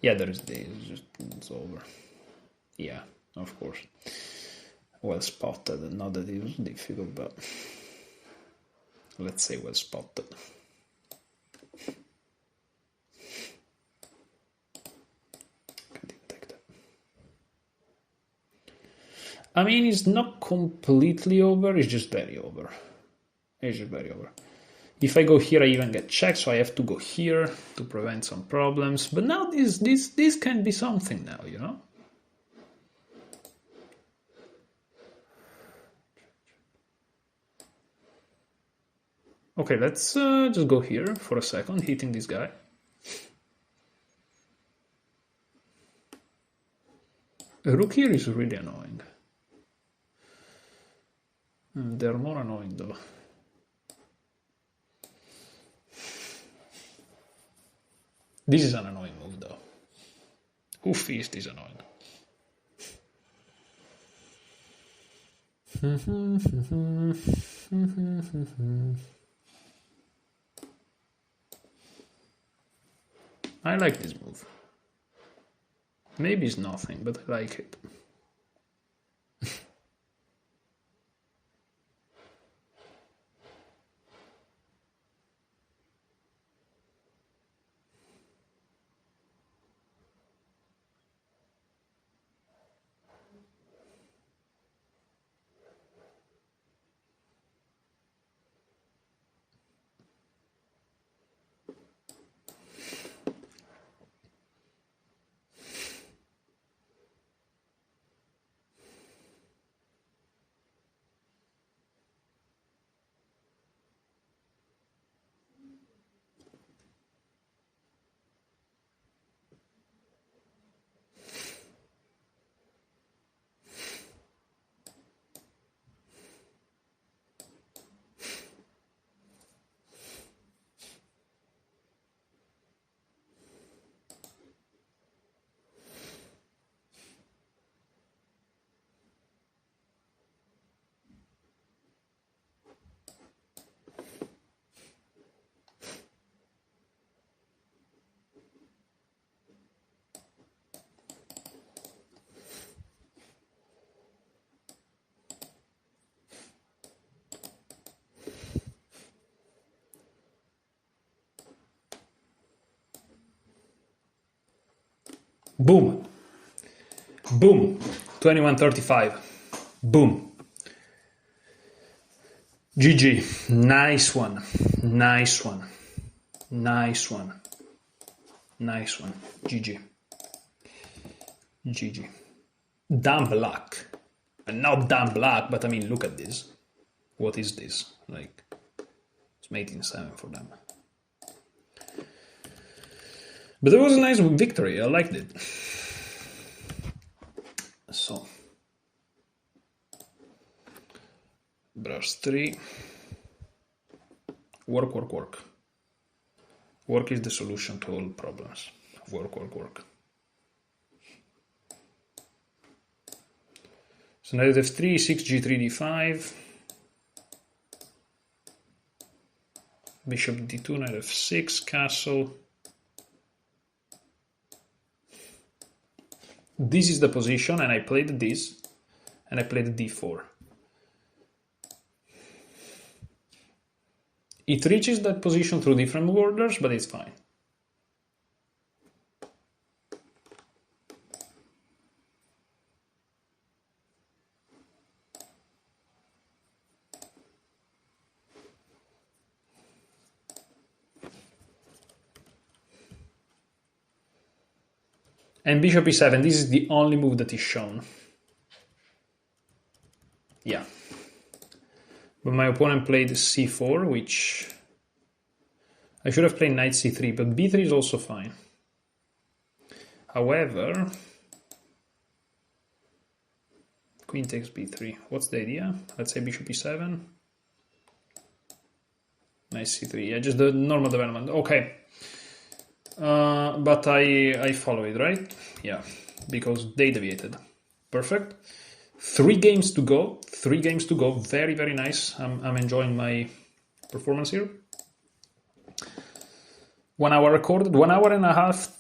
Yeah, there is this. It's over. Yeah, of course. Well spotted. Not that it was difficult, but let's say well spotted. I mean, it's not completely over, it's just very over. It's just very over. If I go here, I even get checked, so I have to go here to prevent some problems. But now this can be something now, you know? Okay, let's just go here for a second, hitting this guy. A rook here is really annoying. They're more annoying though. This is an annoying move though. Hoof feast is annoying. I like this move. Maybe it's nothing, but I like it. Boom. Boom. 21-35. Boom. GG. Nice one. Nice one. Nice one. Nice one. GG. GG. Dumb luck. Not dumb luck, but I mean, look at this. What is this? Like, it's mate in 7 for them. But it was a nice victory. I liked it. So, brush 3. Work, work, work. Work is the solution to all problems. Work, work, work. So knight f3, 6g3, d5. Bishop d2, knight f6, castle. This is the position, and I played this, and I played d4. It reaches that position through different borders, but it's fine. And bishop e7, this is the only move that is shown. Yeah. But my opponent played c4, which... I should have played knight c3, but b3 is also fine. However... Queen takes b3. What's the idea? Let's say bishop e7. Knight c3. Yeah, just the normal development. Okay. But I follow it, right? Yeah, because they deviated. Perfect. 3 games to go. 3 games to go. Very, very nice. I'm enjoying my performance here. 1 hour recorded. 1 hour and a half.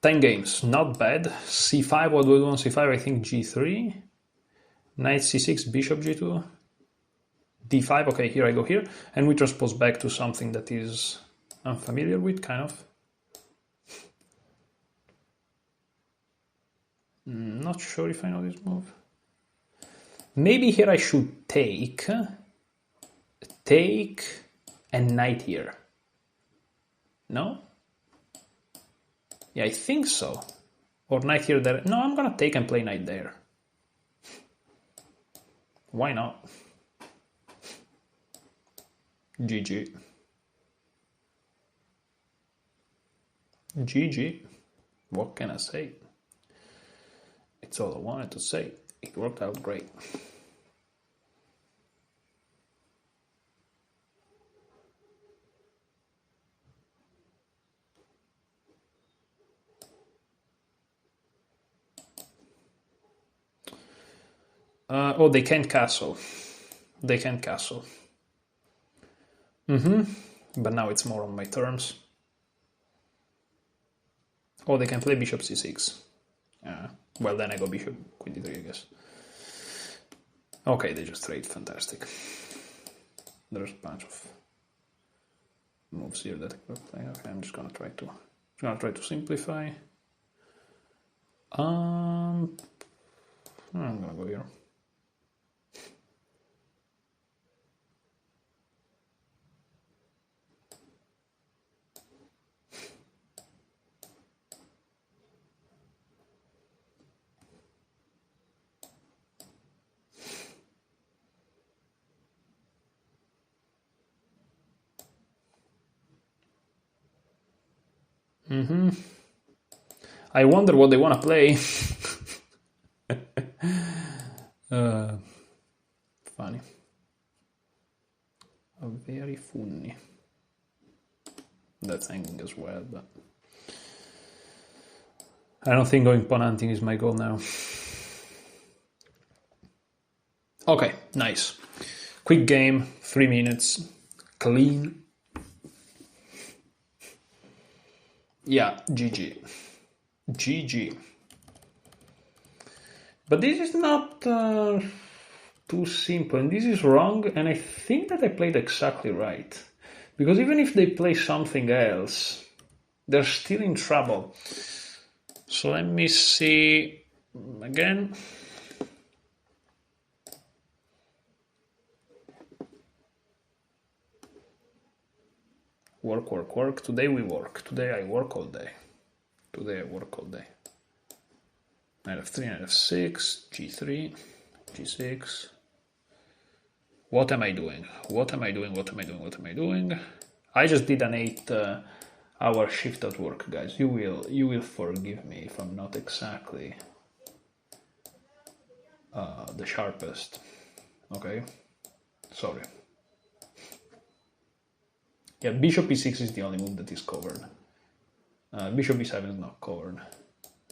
10 games. Not bad. c5. What do we do on c5? I think g3. Knight c6. Bishop g2. d5. Okay, here I go here. And we transpose back to something that is unfamiliar with, kind of. Not sure if I know this move. Maybe here I should take and knight here. No? Yeah, I think so. Or knight here, there. No, I'm gonna take and play knight there. Why not? GG. GG. What can I say? It's all I wanted to say. It worked out great. Oh, they can't castle. They can't castle. But now it's more on my terms. Oh, they can play bishop c6. Well, then I go bishop queen d3, I guess. Okay, they just trade. Fantastic. There's a bunch of moves here that I could play. Okay, I'm just gonna try to simplify. I'm gonna go here. I wonder what they want to play. Funny. Very funny. That's hanging as well, but I don't think going pawn hunting is my goal now. Okay, nice. Quick game, 3 minutes, clean. Yeah, GG. GG. But this is not too simple, and this is wrong, and I think that I played exactly right. Because even if they play something else, they're still in trouble. So let me see again. Work, work, work. Today we work. Today I work all day. Today I work all day. Knight f3, knight f6, g3, g6. What am I doing? What am I doing? What am I doing? What am I doing? I just did an 8-hour shift at work, guys. You will forgive me if I'm not exactly the sharpest. Okay? Sorry. Yeah, bishop e6 is the only move that is covered. Bishop e7 is not covered.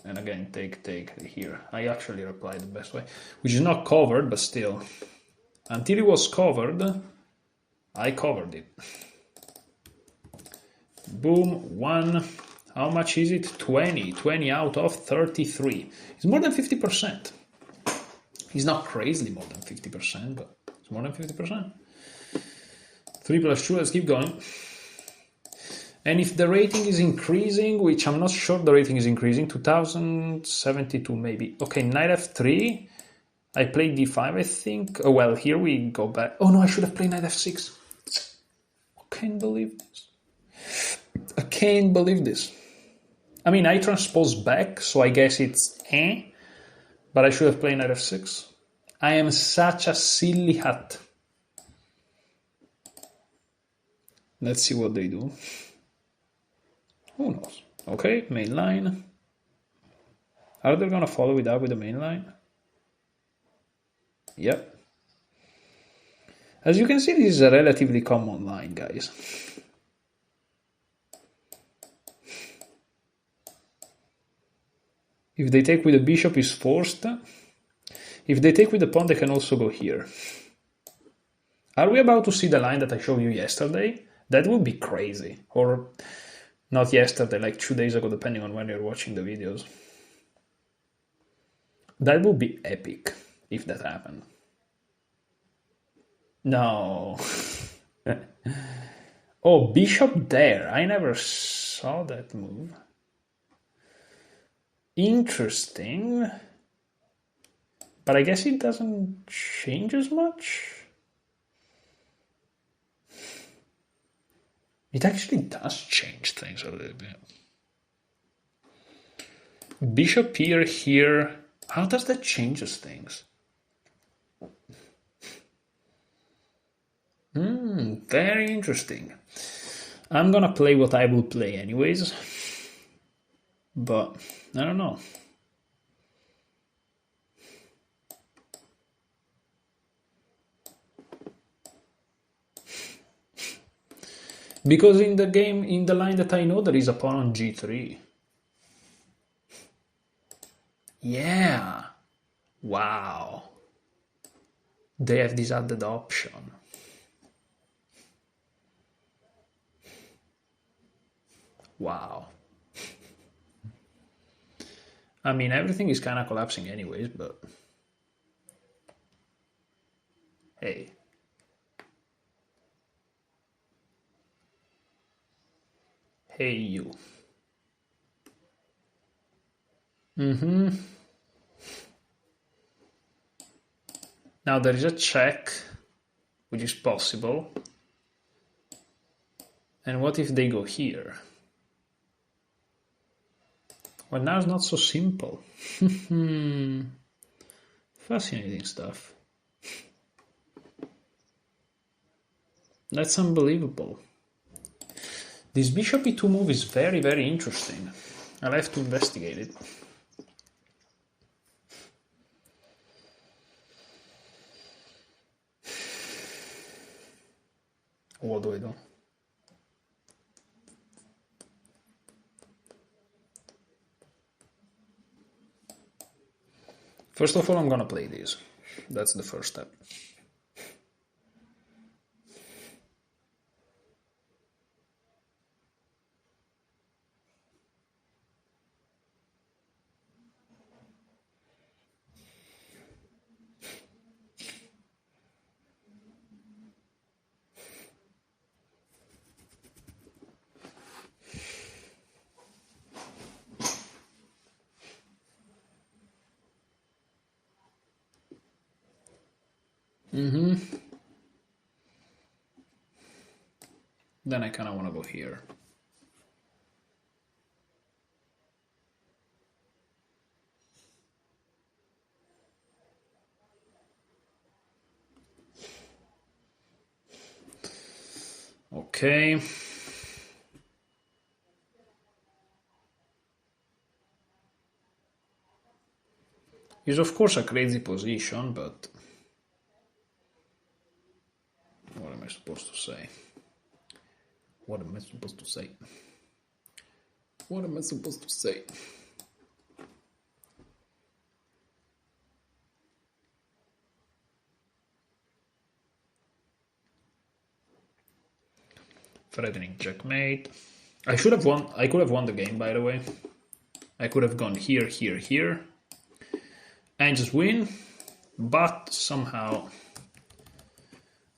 And again, take here. I actually replied the best way, which is not covered, but still. Until it was covered, I covered it. Boom, 1. How much is it? 20. 20 out of 33. It's more than 50%. It's not crazily more than 50%, but it's more than 50%. 3 plus 2, let's keep going. And if the rating is increasing, which I'm not sure the rating is increasing, 2072 maybe. Okay, knight f3. I played d5, I think. Oh, well, here we go back. Oh no, I should have played knight f6. I can't believe this. I can't believe this. I mean, I transpose back, so I guess it's but I should have played knight f6. I am such a silly hat. Let's see what they do. Who knows? Okay, main line. Are they gonna follow it up with the main line? Yep. As you can see, this is a relatively common line, guys. If they take with the bishop, is forced. If they take with the pawn, they can also go here. Are we about to see the line that I showed you yesterday? That would be crazy. Or not yesterday, like 2 days ago, depending on when you're watching the videos. That would be epic if that happened. No. Oh, bishop there. I never saw that move. Interesting. But I guess it doesn't change as much. It actually does change things a little bit. Bishop here. How does that change things? Very interesting. I'm gonna play what I will play anyways. But I don't know. Because in the game, in the line that I know, there is a pawn on g3. Yeah. Wow. They have this added option. Wow. I mean, everything is kind of collapsing anyways, but hey. Hey, you. Now there is a check, which is possible. And what if they go here? Well, now it's not so simple. Fascinating stuff. That's unbelievable. This bishop e2 move is very, very interesting. I'll have to investigate it. What do I do? First of all, I'm gonna play this. That's the first step. Then I kind of want to go here. Okay. It's of course a crazy position, but what am I supposed to say? What am I supposed to say? What am I supposed to say? Threatening checkmate. I should have won. I could have won the game, by the way. I could have gone here, here, here, and just win. But somehow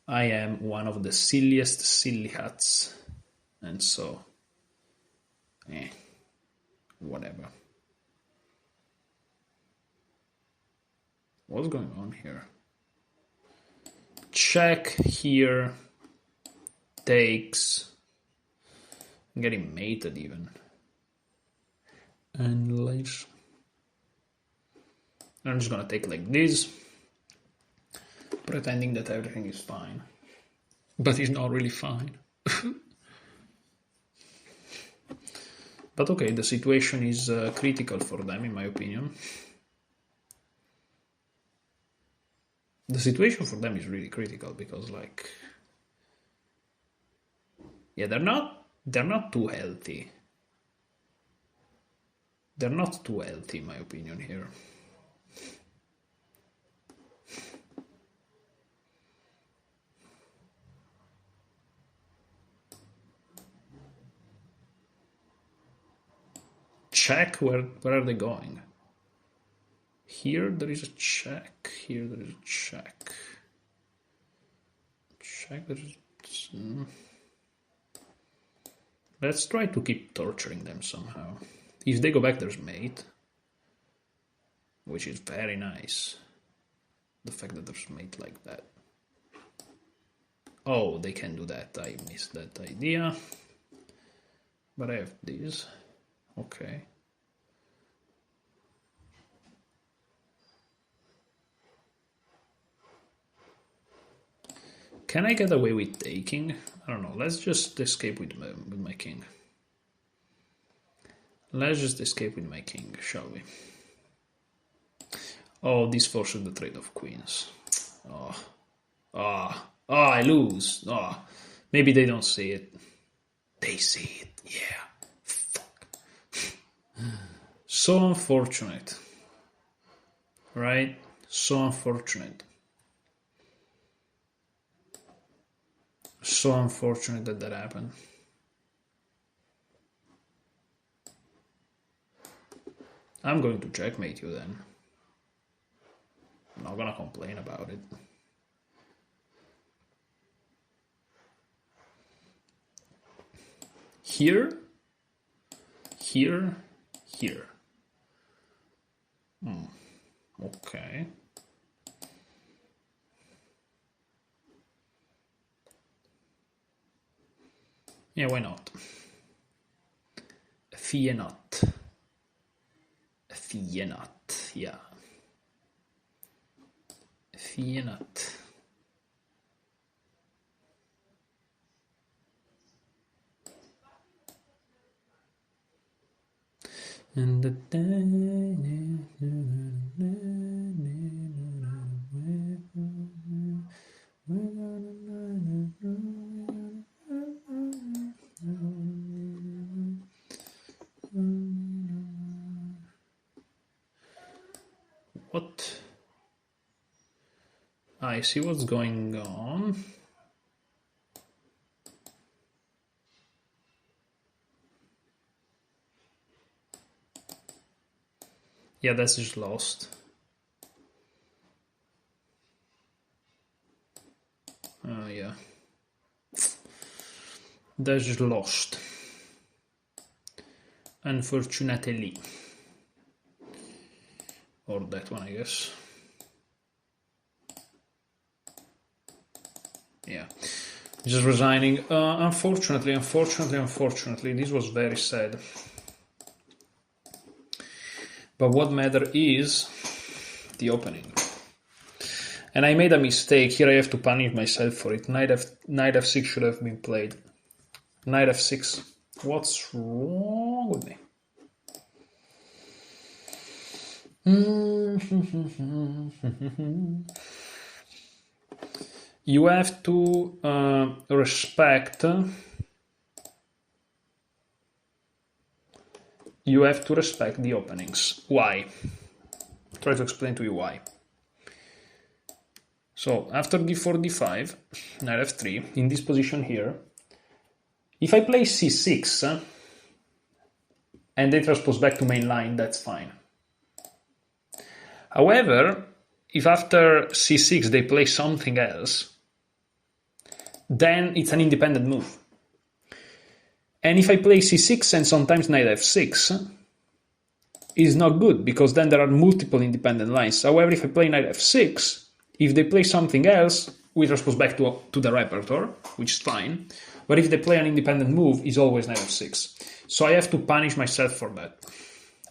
I am one of the silliest silly hats. And so, whatever. What's going on here? Check here. Takes. I'm getting mated even. Endless. I'm just gonna take like this, pretending that everything is fine. But it's not really fine. But okay, the situation is critical for them, in my opinion. The situation for them is really critical because, like, yeah, they're not too healthy. They're not too healthy, in my opinion, here. Check, where are they going? Here there is a check. Here there is a check. Check. There is. Let's try to keep torturing them somehow. If they go back, there's mate, which is very nice. The fact that there's mate like that. Oh, they can do that. I missed that idea. But I have these. Okay. Can I get away with taking? I don't know. Let's just escape with my king. Let's just escape with my king, shall we? Oh, this forces the trade of queens. Oh, I lose. Oh, maybe they don't see it. They see it. Yeah. Fuck. So unfortunate. Right? So unfortunate. So unfortunate that happened. I'm going to checkmate you then. I'm not gonna complain about it. Here. Okay. Yeah, why not? Fear not. Fear not, yeah. Fear not. And the what? I see what's going on. Yeah, that's just lost. Yeah. That's just lost. Unfortunately. Or that one, I guess. Yeah. Just resigning. Unfortunately, this was very sad. But what matters is the opening. And I made a mistake. Here I have to punish myself for it. Knight f6 should have been played. Knight f6. What's wrong with me? You have to respect. You have to respect the openings. Why? Try to explain to you why. So after d4, d5, knight f3, in this position here, if I play c6 and they transpose back to main line, that's fine. However, if after c6 they play something else, then it's an independent move. And if I play c6 and sometimes knight f6, it's not good because then there are multiple independent lines. However, if I play knight f6, if they play something else, we transpose back to the repertoire, which is fine. But if they play an independent move, it's always knight f6. So I have to punish myself for that.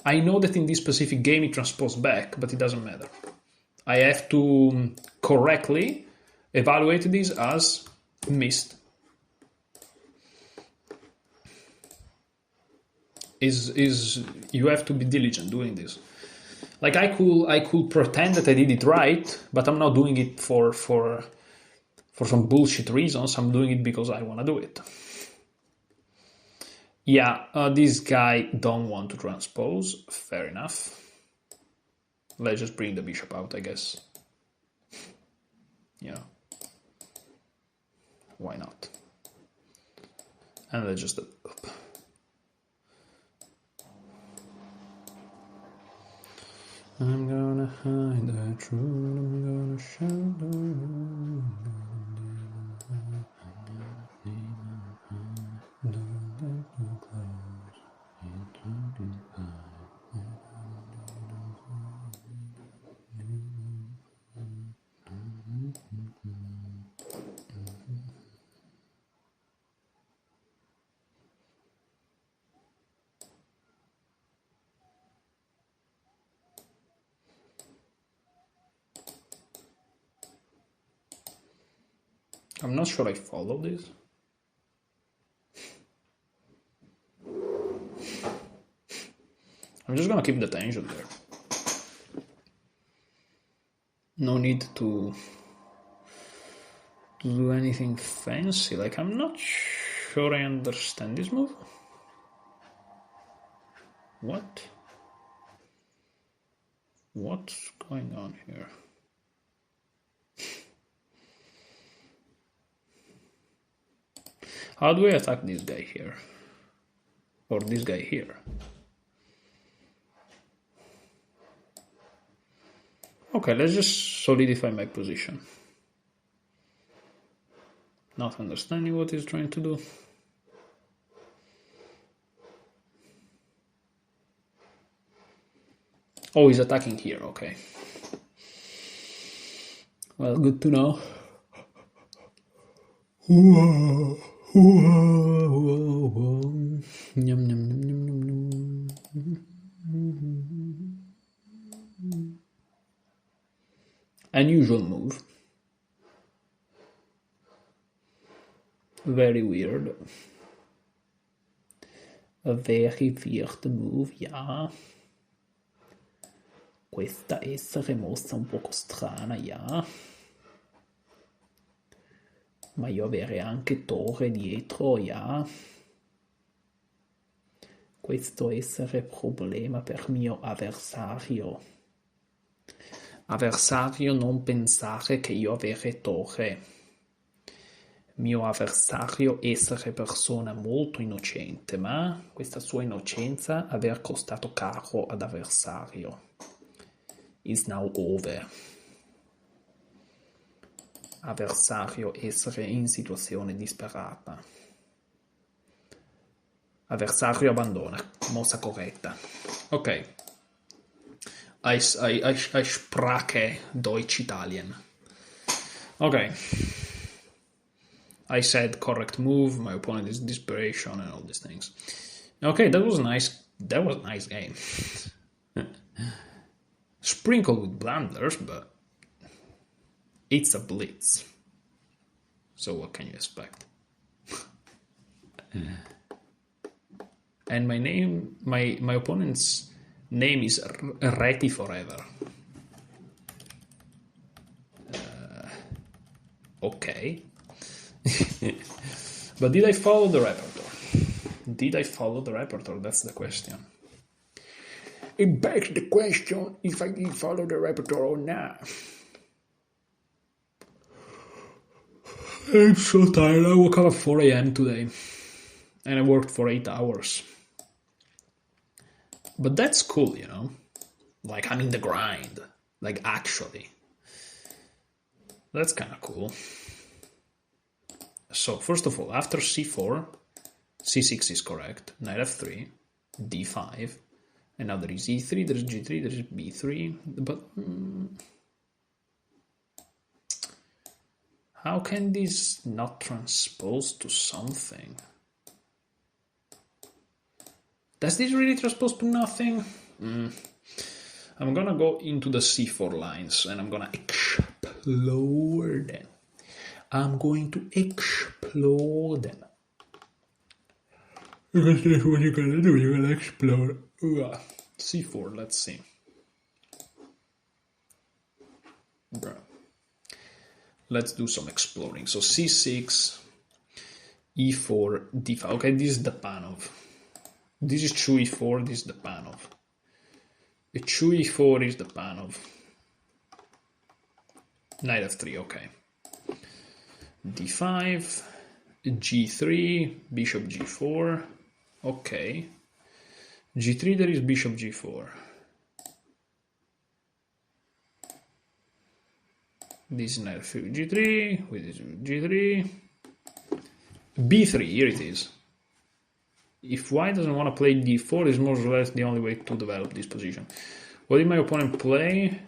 I know that in this specific game it transposed back, but it doesn't matter. I have to correctly evaluate this as missed. You have to be diligent doing this. Like I could pretend that I did it right, but I'm not doing it for some bullshit reasons. I'm doing it because I want to do it. Yeah, this guy don't want to transpose. Fair enough. Let's just bring the bishop out, I guess. Yeah. Why not? And let's just... I'm gonna hide the truth, I'm gonna show I'm not sure I follow this. I'm just gonna keep the tension there. No need to do anything fancy. Like, I'm not sure I understand this move. What? What's going on here? How do I attack this guy here? Or this guy here? Okay, let's just solidify my position. Not understanding what he's trying to do. Oh, he's attacking here, okay. Well, good to know. Whoa, whoa, whoa, whoa. Yum, yum, yum, yum, yum, yum. Unusual move. Very weird. A very weird move, yeah. Questa essere mossa un poco strana, yeah. Ma io avere anche torre dietro, yeah. Questo essere problema per mio avversario. Avversario non pensare che io avere torre. Mio avversario essere persona molto innocente, ma questa sua innocenza aver costato caro ad avversario. Is now over. Avversario essere in situazione disperata. Avversario abbandona. Mossa corretta. Ok. I spreche Deutsch Italian. Okay. I said correct move, my opponent is desperation and all these things. Okay, that was nice. That was a nice game. Sprinkled with blunders, but it's a blitz. So what can you expect? And my opponent's name is Reti Forever. Okay. But did I follow the repertoire? Did I follow the repertoire? That's the question. It begs the question if I did follow the repertoire or not. I'm so tired. I woke up at 4 a.m. today. And I worked for 8 hours. But that's cool, you know? Like, I'm in the grind. Like, actually. That's kind of cool. So, first of all, after c4, c6 is correct. Knight f3, d5. And now there is e3, there is g3, there is b3. But how can this not transpose to something? Does this really transpose to nothing? I'm gonna go into the c4 lines and I'm gonna explode them. I'm going to explode them. Because that's what you're gonna do, you're gonna explode. c4, let's see. Bro. Let's do some exploding. So c6, e4, d5. Okay, this is the Panov. This is true e4, this is the Panov. The true e4 is the Panov. Knight f3, okay. d5, g3, bishop g4, okay. g3, there is bishop g4. This is knight f3, g3, with this g3, b3, here it is. If white doesn't want to play d4, it's more or less the only way to develop this position. What did my opponent play?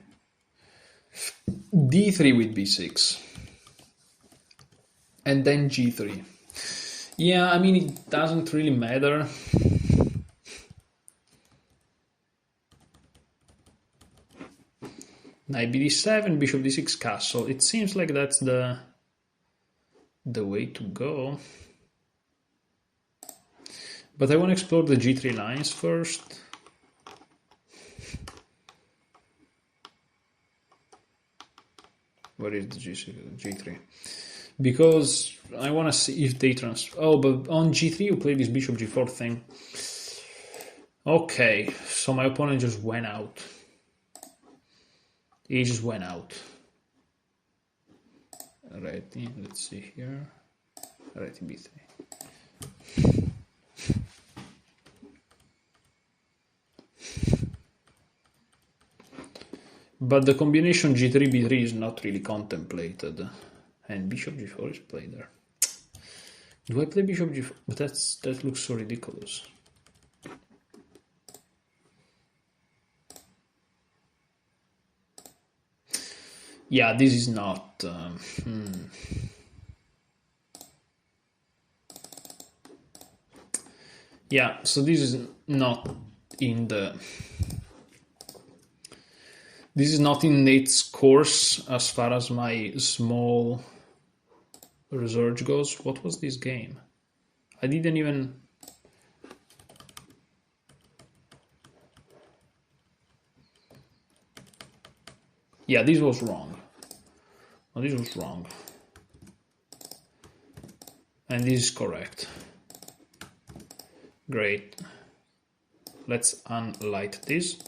d3 with b6. And then g3. Yeah, I mean, it doesn't really matter. Knight bd7, bishop d6, castle. It seems like that's the way to go. But I want to explore the g3 lines first. Where is the g3? Because I want to see if they transfer. Oh, but on g3 you play this bishop g4 thing. Okay, so my opponent just went out. He just went out. Alright, let's see here. Alright, b3. But the combination g3, b3 is not really contemplated. And bishop g4 is played there. Do I play bishop g4? But that looks so ridiculous. Yeah, this is not... Yeah, so this is not in the... This is not in Nate's course as far as my small research goes. What was this game? I didn't even... Yeah, this was wrong. Oh, this was wrong. And this is correct. Great. Let's unlight this.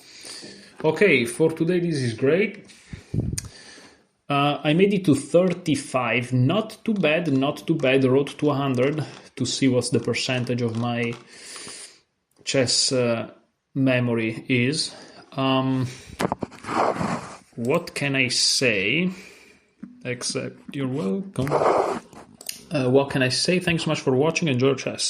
Okay, for today this is great. I made it to 35. Not too bad, not too bad. Road to 100 to see what's the percentage of my chess memory is. What can I say? Except you're welcome. What can I say? Thanks so much for watching. Enjoy your chess.